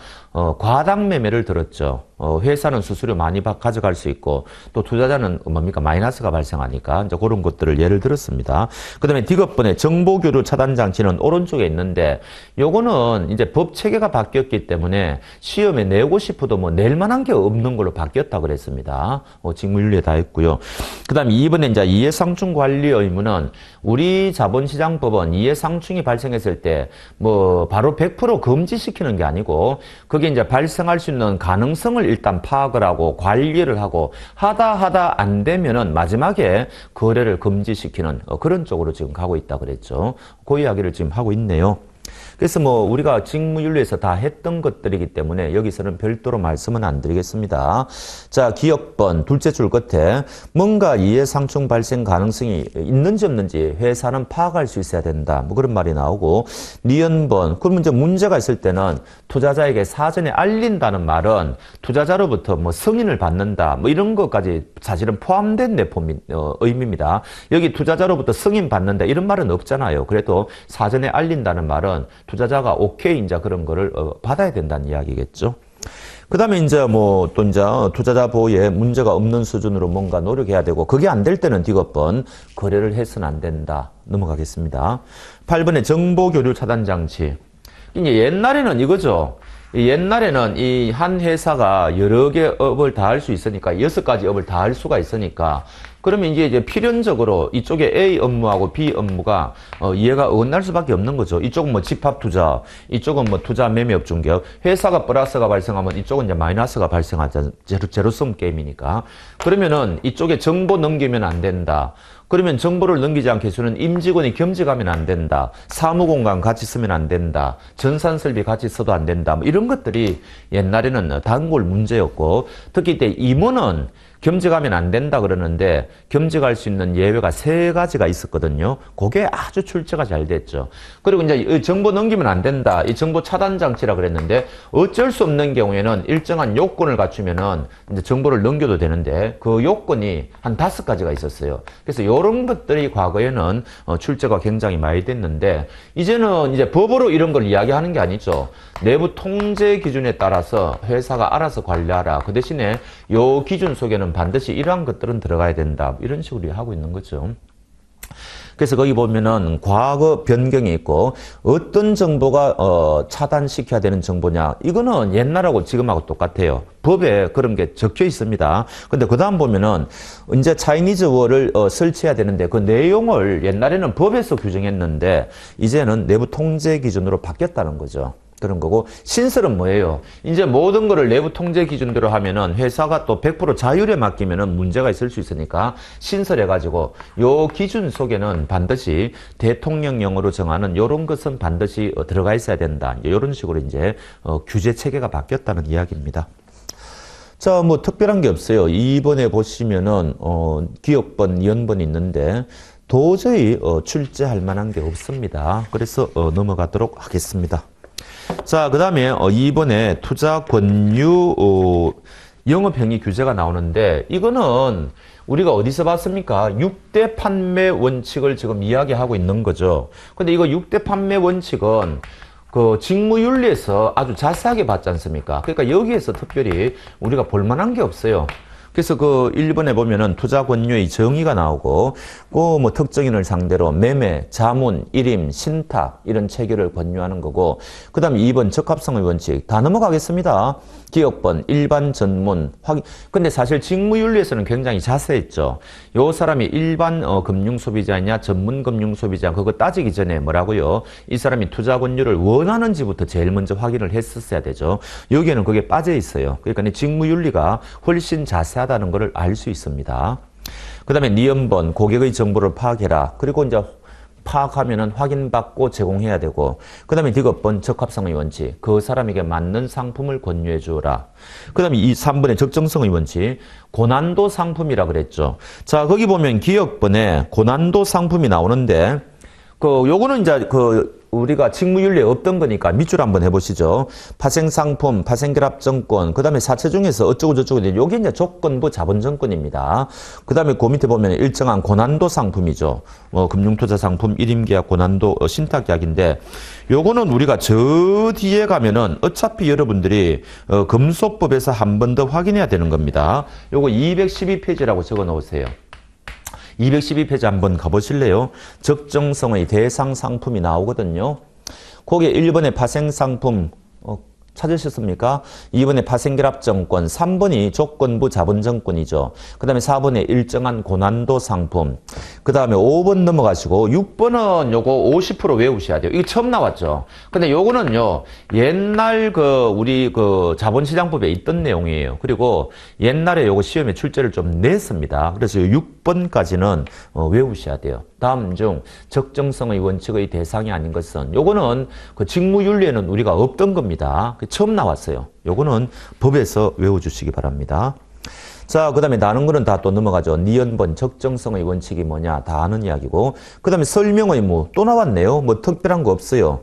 과당 매매를 들었죠. 회사는 수수료 많이 가져갈 수 있고 또 투자자는 뭡니까 마이너스가 발생하니까 이제 그런 것들을 예를 들었습니다. 그다음에 D급번의 정보교류 차단 장치는 오른쪽에 있는데 요거는 이제 법 체계가 바뀌었기 때문에 시험에 내고 싶어도 뭐 낼 만한 게 없는 걸로 바뀌었다 그랬습니다. 직무윤리에 다 있고요. 그다음에 2번에 이제 이해상충 관리 의무는 우리 자본시장법은 이해상충이 발생했을 때 뭐 바로 100% 금지시키는 게 아니고 그게 이제 발생할 수 있는 가능성을 일단 파악을 하고 관리를 하고 하다 안 되면은 마지막에 거래를 금지시키는 그런 쪽으로 지금 가고 있다 그랬죠. 그 이야기를 지금 하고 있네요. 그래서 뭐 우리가 직무윤리에서 다 했던 것들이기 때문에 여기서는 별도로 말씀은 안 드리겠습니다. 자, 기억번 둘째 줄 끝에 뭔가 이해상충 발생 가능성이 있는지 없는지 회사는 파악할 수 있어야 된다. 뭐 그런 말이 나오고 니은번 그러면 이제 문제가 있을 때는 투자자에게 사전에 알린다는 말은 투자자로부터 뭐 승인을 받는다. 뭐 이런 것까지 사실은 포함된 의미입니다. 여기 투자자로부터 승인 받는다 이런 말은 없잖아요. 그래도 사전에 알린다는 말은 투자자가 오케이 이제 그런 거를 받아야 된다는 이야기겠죠. 그 다음에 이제 뭐 또 이제 투자자 보호에 문제가 없는 수준으로 뭔가 노력해야 되고 그게 안 될 때는 D급번 거래를 해서는 안 된다. 넘어가겠습니다. 8번에 정보교류 차단 장치. 이제 옛날에는 이거죠. 옛날에는 이 한 회사가 여러 개 업을 다 할 수 있으니까 6가지 업을 다 할 수가 있으니까 그러면 이제 필연적으로 이쪽에 A 업무하고 B 업무가 이해가 어긋날 수밖에 없는 거죠. 이쪽은 뭐 집합 투자, 이쪽은 뭐 투자 매매업 중개업. 회사가 플러스가 발생하면 이쪽은 이제 마이너스가 발생하자. 제로섬 게임이니까. 그러면은 이쪽에 정보 넘기면 안 된다. 그러면 정보를 넘기지 않게 해서는 임직원이 겸직하면 안 된다. 사무공간 같이 쓰면 안 된다. 전산설비 같이 써도 안 된다. 뭐 이런 것들이 옛날에는 단골 문제였고 특히 이때 임원은 겸직하면 안 된다 그러는데 겸직할 수 있는 예외가 3가지가 있었거든요. 그게 아주 출제가 잘 됐죠. 그리고 이제 정보 넘기면 안 된다. 이 정보 차단 장치라 그랬는데 어쩔 수 없는 경우에는 일정한 요건을 갖추면은 이제 정보를 넘겨도 되는데 그 요건이 한 5가지가 있었어요. 그래서 이런 것들이 과거에는 출제가 굉장히 많이 됐는데 이제는 이제 법으로 이런 걸 이야기하는 게 아니죠. 내부 통제 기준에 따라서 회사가 알아서 관리하라. 그 대신에 요 기준 속에는 반드시 이러한 것들은 들어가야 된다. 이런 식으로 하고 있는 거죠. 그래서 거기 보면은 과거 변경이 있고 어떤 정보가 차단시켜야 되는 정보냐. 이거는 옛날하고 지금하고 똑같아요. 법에 그런 게 적혀 있습니다. 근데 그 다음 보면은 이제 차이니즈 월을 설치해야 되는데 그 내용을 옛날에는 법에서 규정했는데 이제는 내부 통제 기준으로 바뀌었다는 거죠. 그런 거고 신설은 뭐예요? 이제 모든 거를 내부 통제 기준대로 하면은 회사가 또 100% 자율에 맡기면은 문제가 있을 수 있으니까 신설해 가지고 요 기준 속에는 반드시 대통령령으로 정하는 요런 것은 반드시 들어가 있어야 된다. 요런 식으로 이제 규제 체계가 바뀌었다는 이야기입니다. 자, 뭐 특별한 게 없어요. 2번에 보시면은 기억번, 연번이 있는데 도저히 출제할 만한 게 없습니다. 그래서 넘어가도록 하겠습니다. 자, 그 다음에 2번에 투자 권유 영업행위 규제가 나오는데 이거는 우리가 어디서 봤습니까? 6대 판매 원칙을 지금 이야기하고 있는 거죠. 근데 이거 6대 판매 원칙은 그 직무윤리에서 아주 자세하게 봤지 않습니까? 그러니까 여기에서 특별히 우리가 볼 만한 게 없어요. 그래서 그 1번에 보면은 투자 권유의 정의가 나오고, 그 뭐 특정인을 상대로 매매, 자문, 일임, 신탁 이런 체계를 권유하는 거고, 그 다음에 2번 적합성의 원칙 다 넘어가겠습니다. 기억번, 일반 전문, 확인. 근데 사실 직무윤리에서는 굉장히 자세했죠. 요 사람이 일반 금융 소비자냐, 전문 금융 소비자 그거 따지기 전에 뭐라고요? 이 사람이 투자 권유를 원하는지부터 제일 먼저 확인을 했었어야 되죠. 여기에는 그게 빠져 있어요. 그러니까 직무윤리가 훨씬 자세하다는 것을 알 수 있습니다. 그 다음에 니은번, 고객의 정보를 파악해라. 그리고 이제 파악하면은 확인받고 제공해야 되고, 그 다음에 D급번 적합성의 원칙, 그 사람에게 맞는 상품을 권유해 주어라. 그 다음에 3번의 적정성의 원칙, 고난도 상품이라 그랬죠. 자, 거기 보면 기억번에 고난도 상품이 나오는데, 요거는 이제 우리가 직무윤리에 없던 거니까 밑줄 한번 해보시죠. 파생상품, 파생결합증권, 그 다음에 사채 중에서 어쩌고저쩌고, 요게 이제 조건부 자본증권입니다. 그 다음에 그 밑에 보면 일정한 고난도 상품이죠. 금융투자상품, 일임계약, 고난도, 신탁계약인데, 요거는 우리가 저 뒤에 가면은 어차피 여러분들이 금소법에서 한 번 더 확인해야 되는 겁니다. 요거 212페이지라고 적어 놓으세요. 212페이지 한번 가보실래요? 적정성의 대상 상품이 나오거든요. 거기에 1번에 파생상품 찾으셨습니까? 2번에 파생결합증권, 3번이 조건부 자본증권이죠. 그 다음에 4번에 일정한 고난도 상품, 그 다음에 5번 넘어가시고 6번은 요거 50% 외우셔야 돼요. 이거 처음 나왔죠. 근데 요거는요, 옛날 우리 자본시장법에 있던 내용이에요. 그리고 옛날에 요거 시험에 출제를 좀 냈습니다. 그래서 6번까지는 외우셔야 돼요. 다음 중 적정성의 원칙의 대상이 아닌 것은, 요거는 직무윤리에는 우리가 없던 겁니다. 처음 나왔어요. 요거는 법에서 외워주시기 바랍니다. 자, 그 다음에 다른 거는 다 또 넘어가죠. 니은번 적정성의 원칙이 뭐냐 다 아는 이야기고, 그 다음에 설명의무 또 나왔네요. 뭐 특별한 거 없어요.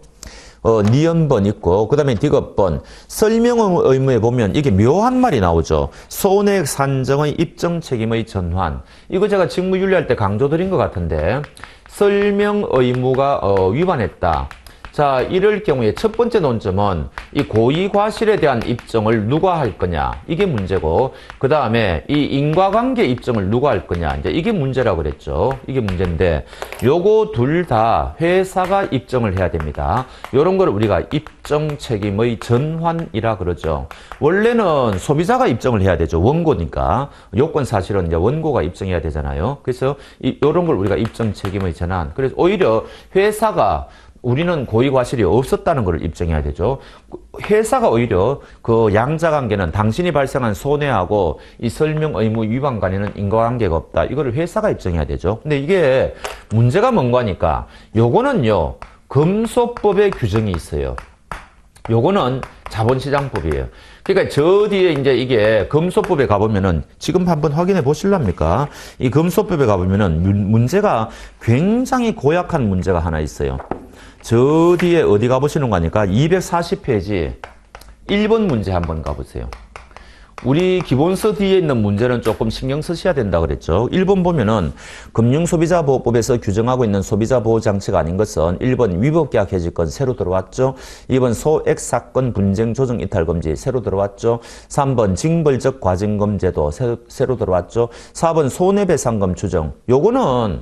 니은번 있고, 그 다음에 디귿번 설명의무에 보면 이게 묘한 말이 나오죠. 손해액 산정의 입증 책임의 전환. 이거 제가 직무윤리할 때 강조드린 것 같은데, 설명의무가 위반했다. 자, 이럴 경우에 첫 번째 논점은 이 고의과실에 대한 입증을 누가 할 거냐, 이게 문제고, 그 다음에 이 인과관계 입증을 누가 할 거냐, 이제 이게 문제라고 그랬죠. 이게 문제인데, 요거 둘 다 회사가 입증을 해야 됩니다. 요런 걸 우리가 입증 책임의 전환이라 그러죠. 원래는 소비자가 입증을 해야 되죠. 원고니까. 요건 사실은 이제 원고가 입증해야 되잖아요. 그래서 요런 걸 우리가 입증 책임의 전환. 그래서 오히려 회사가, 우리는 고의과실이 없었다는 걸 입증해야 되죠. 회사가 오히려 양자관계는 당신이 발생한 손해하고 이 설명의무 위반 간에는 인과관계가 없다. 이거를 회사가 입증해야 되죠. 근데 이게 문제가 뭔가 하니까, 요거는요, 금소법의 규정이 있어요. 요거는 자본시장법이에요. 그러니까 저 뒤에 이제 이게 금소법에 가보면은, 지금 한번 확인해 보실랍니까? 이 금소법에 가보면은 문제가 굉장히 고약한 문제가 하나 있어요. 저 뒤에 어디 가보시는 거니까 240페이지 1번 문제 한번 가보세요. 우리 기본서 뒤에 있는 문제는 조금 신경 쓰셔야 된다 그랬죠. 1번 보면은 금융소비자보호법에서 규정하고 있는 소비자보호장치가 아닌 것은 1번 위법계약 해지권 새로 들어왔죠. 2번 소액사건 분쟁조정 이탈금지 새로 들어왔죠. 3번 징벌적 과징금제도 새로 들어왔죠. 4번 손해배상금 추정. 요거는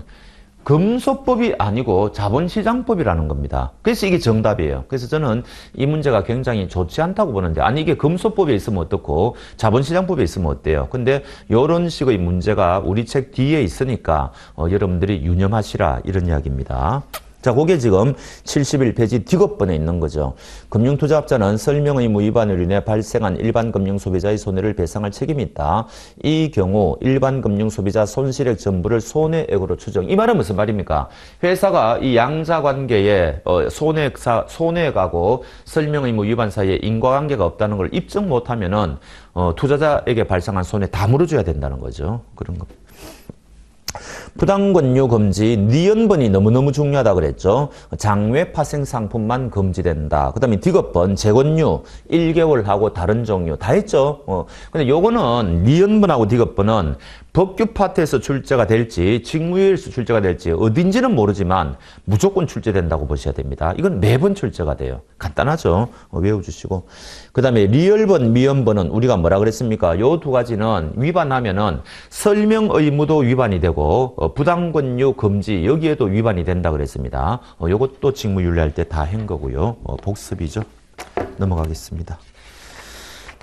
금소법이 아니고 자본시장법이라는 겁니다. 그래서 이게 정답이에요. 그래서 저는 이 문제가 굉장히 좋지 않다고 보는데, 아니 이게 금소법에 있으면 어떻고 자본시장법에 있으면 어때요? 근데 이런 식의 문제가 우리 책 뒤에 있으니까 여러분들이 유념하시라, 이런 이야기입니다. 자, 그게 지금 71페이지 디귿번에 있는 거죠. 금융투자업자는 설명의무 위반으로 인해 발생한 일반 금융소비자의 손해를 배상할 책임이 있다. 이 경우 일반 금융소비자 손실액 전부를 손해액으로 추정. 이 말은 무슨 말입니까? 회사가 이 양자관계에 손해액하고 설명의무 위반 사이에 인과관계가 없다는 걸 입증 못하면은 투자자에게 발생한 손해 다 물어줘야 된다는 거죠. 그런 거. 부당권유 금지, 니은번이 너무너무 중요하다 그랬죠. 장외 파생 상품만 금지된다. 그 다음에 디귿번, 재건유 1개월 하고 다른 종류 다 했죠. 근데 요거는 니은번하고 디귿번은 법규 파트에서 출제가 될지 직무유예에서 출제가 될지 어딘지는 모르지만 무조건 출제된다고 보셔야 됩니다. 이건 매번 출제가 돼요. 간단하죠. 외워주시고. 그 다음에 리얼번, 미연번은 우리가 뭐라 그랬습니까? 요 두 가지는 위반하면은 설명 의무도 위반이 되고 부당권유 금지 여기에도 위반이 된다 그랬습니다. 요것도 직무윤리할 때 다 한 거고요. 복습이죠. 넘어가겠습니다.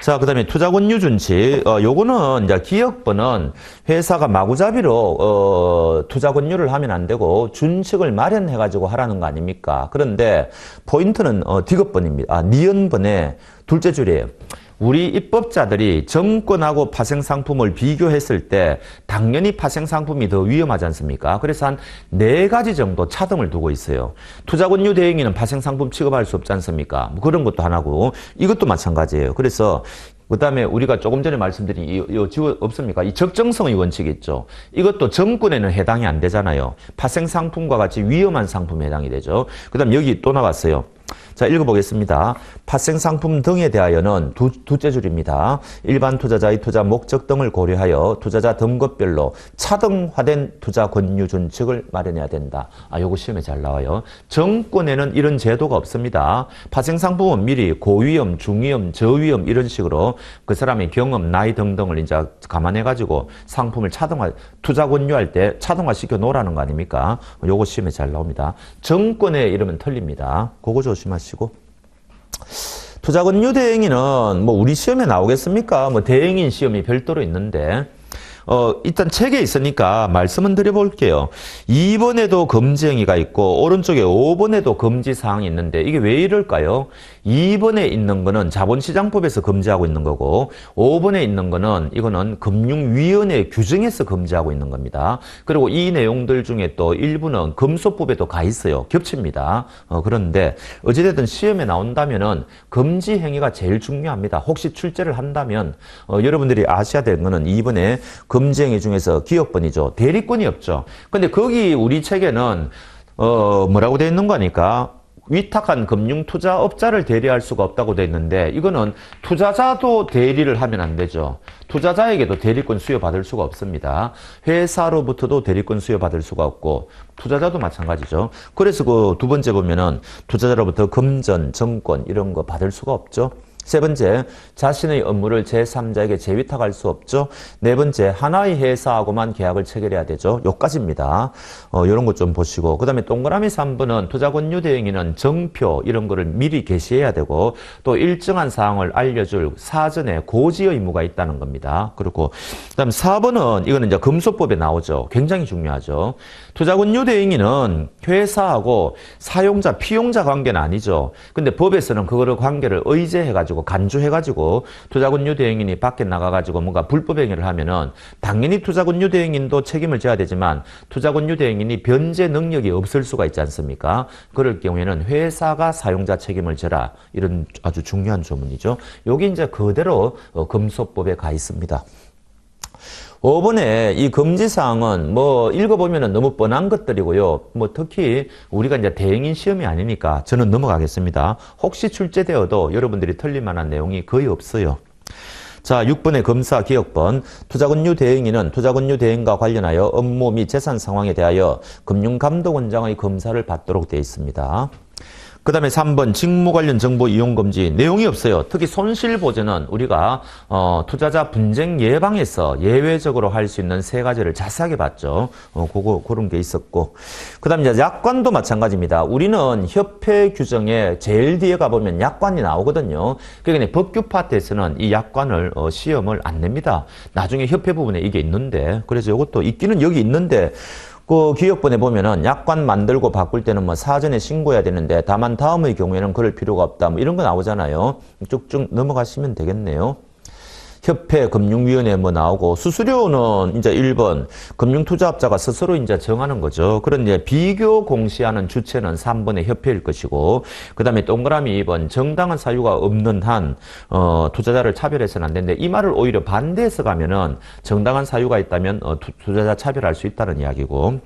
자, 그 다음에 투자권유 준칙. 요거는 이제 기억번은 회사가 마구잡이로 투자권유를 하면 안 되고 준칙을 마련해가지고 하라는 거 아닙니까? 그런데 포인트는 디귿번입니다. 니은번의 둘째 줄이에요. 우리 입법자들이 정권하고 파생상품을 비교했을 때 당연히 파생상품이 더 위험하지 않습니까? 그래서 한 4가지 정도 차등을 두고 있어요. 투자권유 대행위는 파생상품 취급할 수 없지 않습니까? 뭐 그런 것도 하나고 이것도 마찬가지예요. 그래서 그다음에 우리가 조금 전에 말씀드린 이 지원 없습니까? 이 적정성의 원칙이 있죠. 이것도 정권에는 해당이 안 되잖아요. 파생 상품과 같이 위험한 상품에 해당이 되죠. 그다음 여기 또 나왔어요. 자, 읽어보겠습니다. 파생 상품 등에 대하여는 두째 줄입니다. 일반 투자자의 투자 목적 등을 고려하여 투자자 등급별로 차등화된 투자 권유 준칙을 마련해야 된다. 요거 시험에 잘 나와요. 정권에는 이런 제도가 없습니다. 파생 상품은 미리 고위험, 중위험, 저위험 이런 식으로 그 사람의 경험, 나이 등등을 이제 감안해가지고 상품을 투자 권유할 때 차등화 시켜 놓으라는 거 아닙니까? 요거 시험에 잘 나옵니다. 정권에 이러면 틀립니다. 그거 조심하시고. 투자권유 대행인은 뭐 우리 시험에 나오겠습니까? 뭐 대행인 시험이 별도로 있는데 일단 책에 있으니까 말씀은 드려볼게요. 2번에도 금지 행위가 있고 오른쪽에 5번에도 금지 사항이 있는데 이게 왜 이럴까요? 2번에 있는 거는 자본시장법에서 금지하고 있는 거고 5번에 있는 거는 이거는 금융위원회 규정에서 금지하고 있는 겁니다. 그리고 이 내용들 중에 또 일부는 금소법에도 가 있어요. 겹칩니다. 그런데 어찌됐든 시험에 나온다면은 금지 행위가 제일 중요합니다. 혹시 출제를 한다면 여러분들이 아셔야 되는 거는 2번에 금지 행위 중에서 기업번이죠. 대리권이 없죠. 근데 거기 우리 책에는 뭐라고 되어 있는 거니까 위탁한 금융투자업자를 대리할 수가 없다고 되어 있는데 이거는 투자자도 대리를 하면 안 되죠. 투자자에게도 대리권 수여받을 수가 없습니다. 회사로부터도 대리권 수여받을 수가 없고 투자자도 마찬가지죠. 그래서 그 두 번째 보면은 투자자로부터 금전, 정권 이런 거 받을 수가 없죠. 세 번째, 자신의 업무를 제3자에게 재위탁할 수 없죠. 네 번째, 하나의 회사하고만 계약을 체결해야 되죠. 요까지입니다. 요런 것 좀 보시고. 그 다음에 동그라미 3번은 투자권유 대행인은 정표 이런 거를 미리 게시해야 되고 또 일정한 사항을 알려줄 사전에 고지 의무가 있다는 겁니다. 그리고 그 다음 4번은 이거는 이제 금소법에 나오죠. 굉장히 중요하죠. 투자권유 대행인은 회사하고 사용자, 피용자 관계는 아니죠. 근데 법에서는 그거를 관계를 의제해가지고 간주해가지고 투자권유 대행인이 밖에 나가가지고 뭔가 불법 행위를 하면은 당연히 투자권유 대행인도 책임을 져야 되지만 투자권유 대행인이 변제 능력이 없을 수가 있지 않습니까? 그럴 경우에는 회사가 사용자 책임을 져라. 이런 아주 중요한 조문이죠. 여기 이제 그대로 금소법에 가 있습니다. 5번에 이 금지사항은 뭐 읽어보면 너무 뻔한 것들이고요. 뭐 특히 우리가 이제 대행인 시험이 아니니까 저는 넘어가겠습니다. 혹시 출제되어도 여러분들이 틀릴 만한 내용이 거의 없어요. 자, 6번의 검사 기억번. 투자권유 대행인은 투자권유 대행과 관련하여 업무 및 재산 상황에 대하여 금융감독원장의 검사를 받도록 되어 있습니다. 그 다음에 3번 직무 관련 정보 이용 금지. 내용이 없어요. 특히 손실보전은 우리가 투자자 분쟁 예방에서 예외적으로 할 수 있는 세 가지를 자세하게 봤죠. 그런 게 있었고. 그 다음에 이제 약관도 마찬가지입니다. 우리는 협회 규정에 제일 뒤에 가보면 약관이 나오거든요. 그러니까 법규 파트에서는 이 약관을 시험을 안 냅니다. 나중에 협회 부분에 이게 있는데 그래서 이것도 있기는 여기 있는데 그 기억본에 보면은 약관 만들고 바꿀 때는 뭐 사전에 신고해야 되는데 다만 다음의 경우에는 그럴 필요가 없다. 뭐 이런 거 나오잖아요. 쭉쭉 넘어가시면 되겠네요. 협회, 금융위원회 뭐 나오고 수수료는 이제 1번 금융투자업자가 스스로 이제 정하는 거죠. 그런데 비교 공시하는 주체는 3번의 협회일 것이고 그 다음에 동그라미 2번 정당한 사유가 없는 한 투자자를 차별해서는 안 되는데 이 말을 오히려 반대해서 가면은 정당한 사유가 있다면 투자자 차별할 수 있다는 이야기고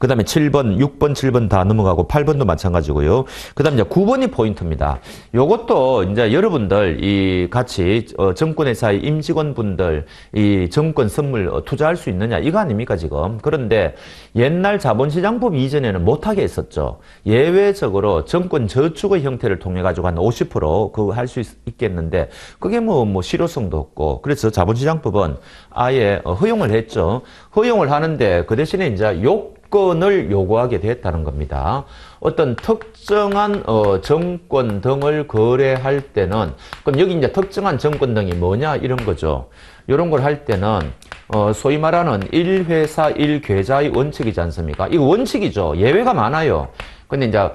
그 다음에 7번, 6번, 7번 다 넘어가고 8번도 마찬가지고요. 그 다음에 이제 9번이 포인트입니다. 요것도 이제 여러분들 이 같이 정권회사의 임직원분들 이 정권 선물 투자할 수 있느냐 이거 아닙니까 지금. 그런데 옛날 자본시장법 이전에는 못하게 했었죠. 예외적으로 정권 저축의 형태를 통해 가지고 한 50% 그거 할 수 있겠는데 그게 뭐 실효성도 없고 그래서 자본시장법은 아예 허용을 했죠. 허용을 하는데 그 대신에 이제 요건을 요구하게 됐다는 겁니다. 어떤 특정한 정권 등을 거래할 때는 그럼 여기 이제 특정한 정권 등이 뭐냐 이런 거죠. 이런 걸 할 때는 소위 말하는 1회사 1계좌의 원칙이지 않습니까? 이거 원칙이죠. 예외가 많아요. 근데 이제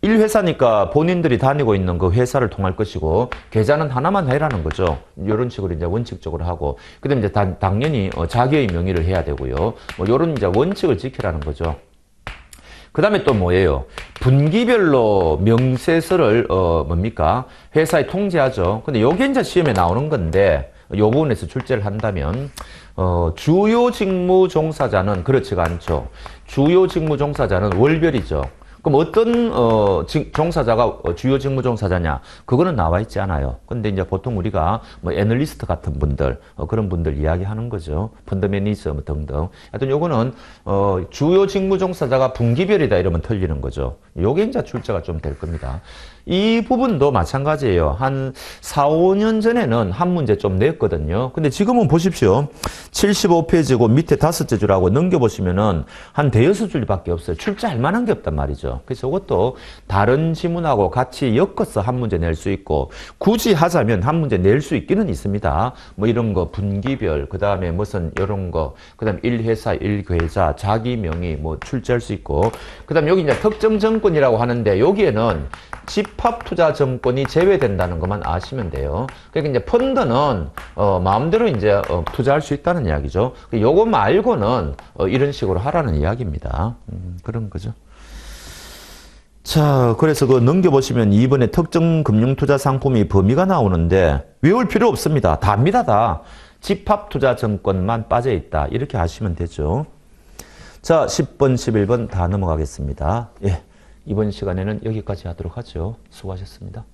1회사니까 본인들이 다니고 있는 그 회사를 통할 것이고 계좌는 하나만 해라는 거죠. 이런 식으로 이제 원칙적으로 하고 그다음에 이제 당연히 자기의 명의를 해야 되고요. 뭐 이런 이제 원칙을 지키라는 거죠. 그 다음에 또 뭐예요? 분기별로 명세서를, 뭡니까? 회사에 통지하죠. 근데 요게 이제 시험에 나오는 건데, 요 부분에서 출제를 한다면, 주요 직무 종사자는 그렇지가 않죠. 주요 직무 종사자는 월별이죠. 그럼 어떤 종사자가 주요 직무 종사자냐? 그거는 나와 있지 않아요. 근데 이제 보통 우리가 뭐 애널리스트 같은 분들 그런 분들 이야기하는 거죠. 펀드 매니저 뭐 등등. 하여튼 요거는 주요 직무 종사자가 분기별이다 이러면 틀리는 거죠. 요게 이제 출제가 좀 될 겁니다. 이 부분도 마찬가지예요. 한 4, 5년 전에는 한 문제 좀 냈거든요. 근데 지금은 보십시오. 75페이지고 밑에 5째 줄하고 넘겨보시면은 한 대여섯 줄밖에 없어요. 출제할 만한 게 없단 말이죠. 그래서 이것도 다른 지문하고 같이 엮어서 한 문제 낼 수 있고, 굳이 하자면 한 문제 낼 수 있기는 있습니다. 뭐 이런 거 분기별, 그 다음에 무슨 이런 거, 그 다음에 1회사, 1계좌, 자기 명의 뭐 출제할 수 있고, 그 다음에 여기 이제 특정 정권이라고 하는데 여기에는 집합투자증권이 제외된다는 것만 아시면 돼요. 그러니까 이제 펀드는 마음대로 이제 투자할 수 있다는 이야기죠. 요거 말고는 이런 식으로 하라는 이야기입니다. 그런 거죠. 자, 그래서 그 넘겨보시면 이번에 특정 금융투자 상품이 범위가 나오는데 외울 필요 없습니다. 답니다, 다. 집합투자증권만 빠져있다. 이렇게 하시면 되죠. 자, 10번, 11번 다 넘어가겠습니다. 예. 이번 시간에는 여기까지 하도록 하죠. 수고하셨습니다.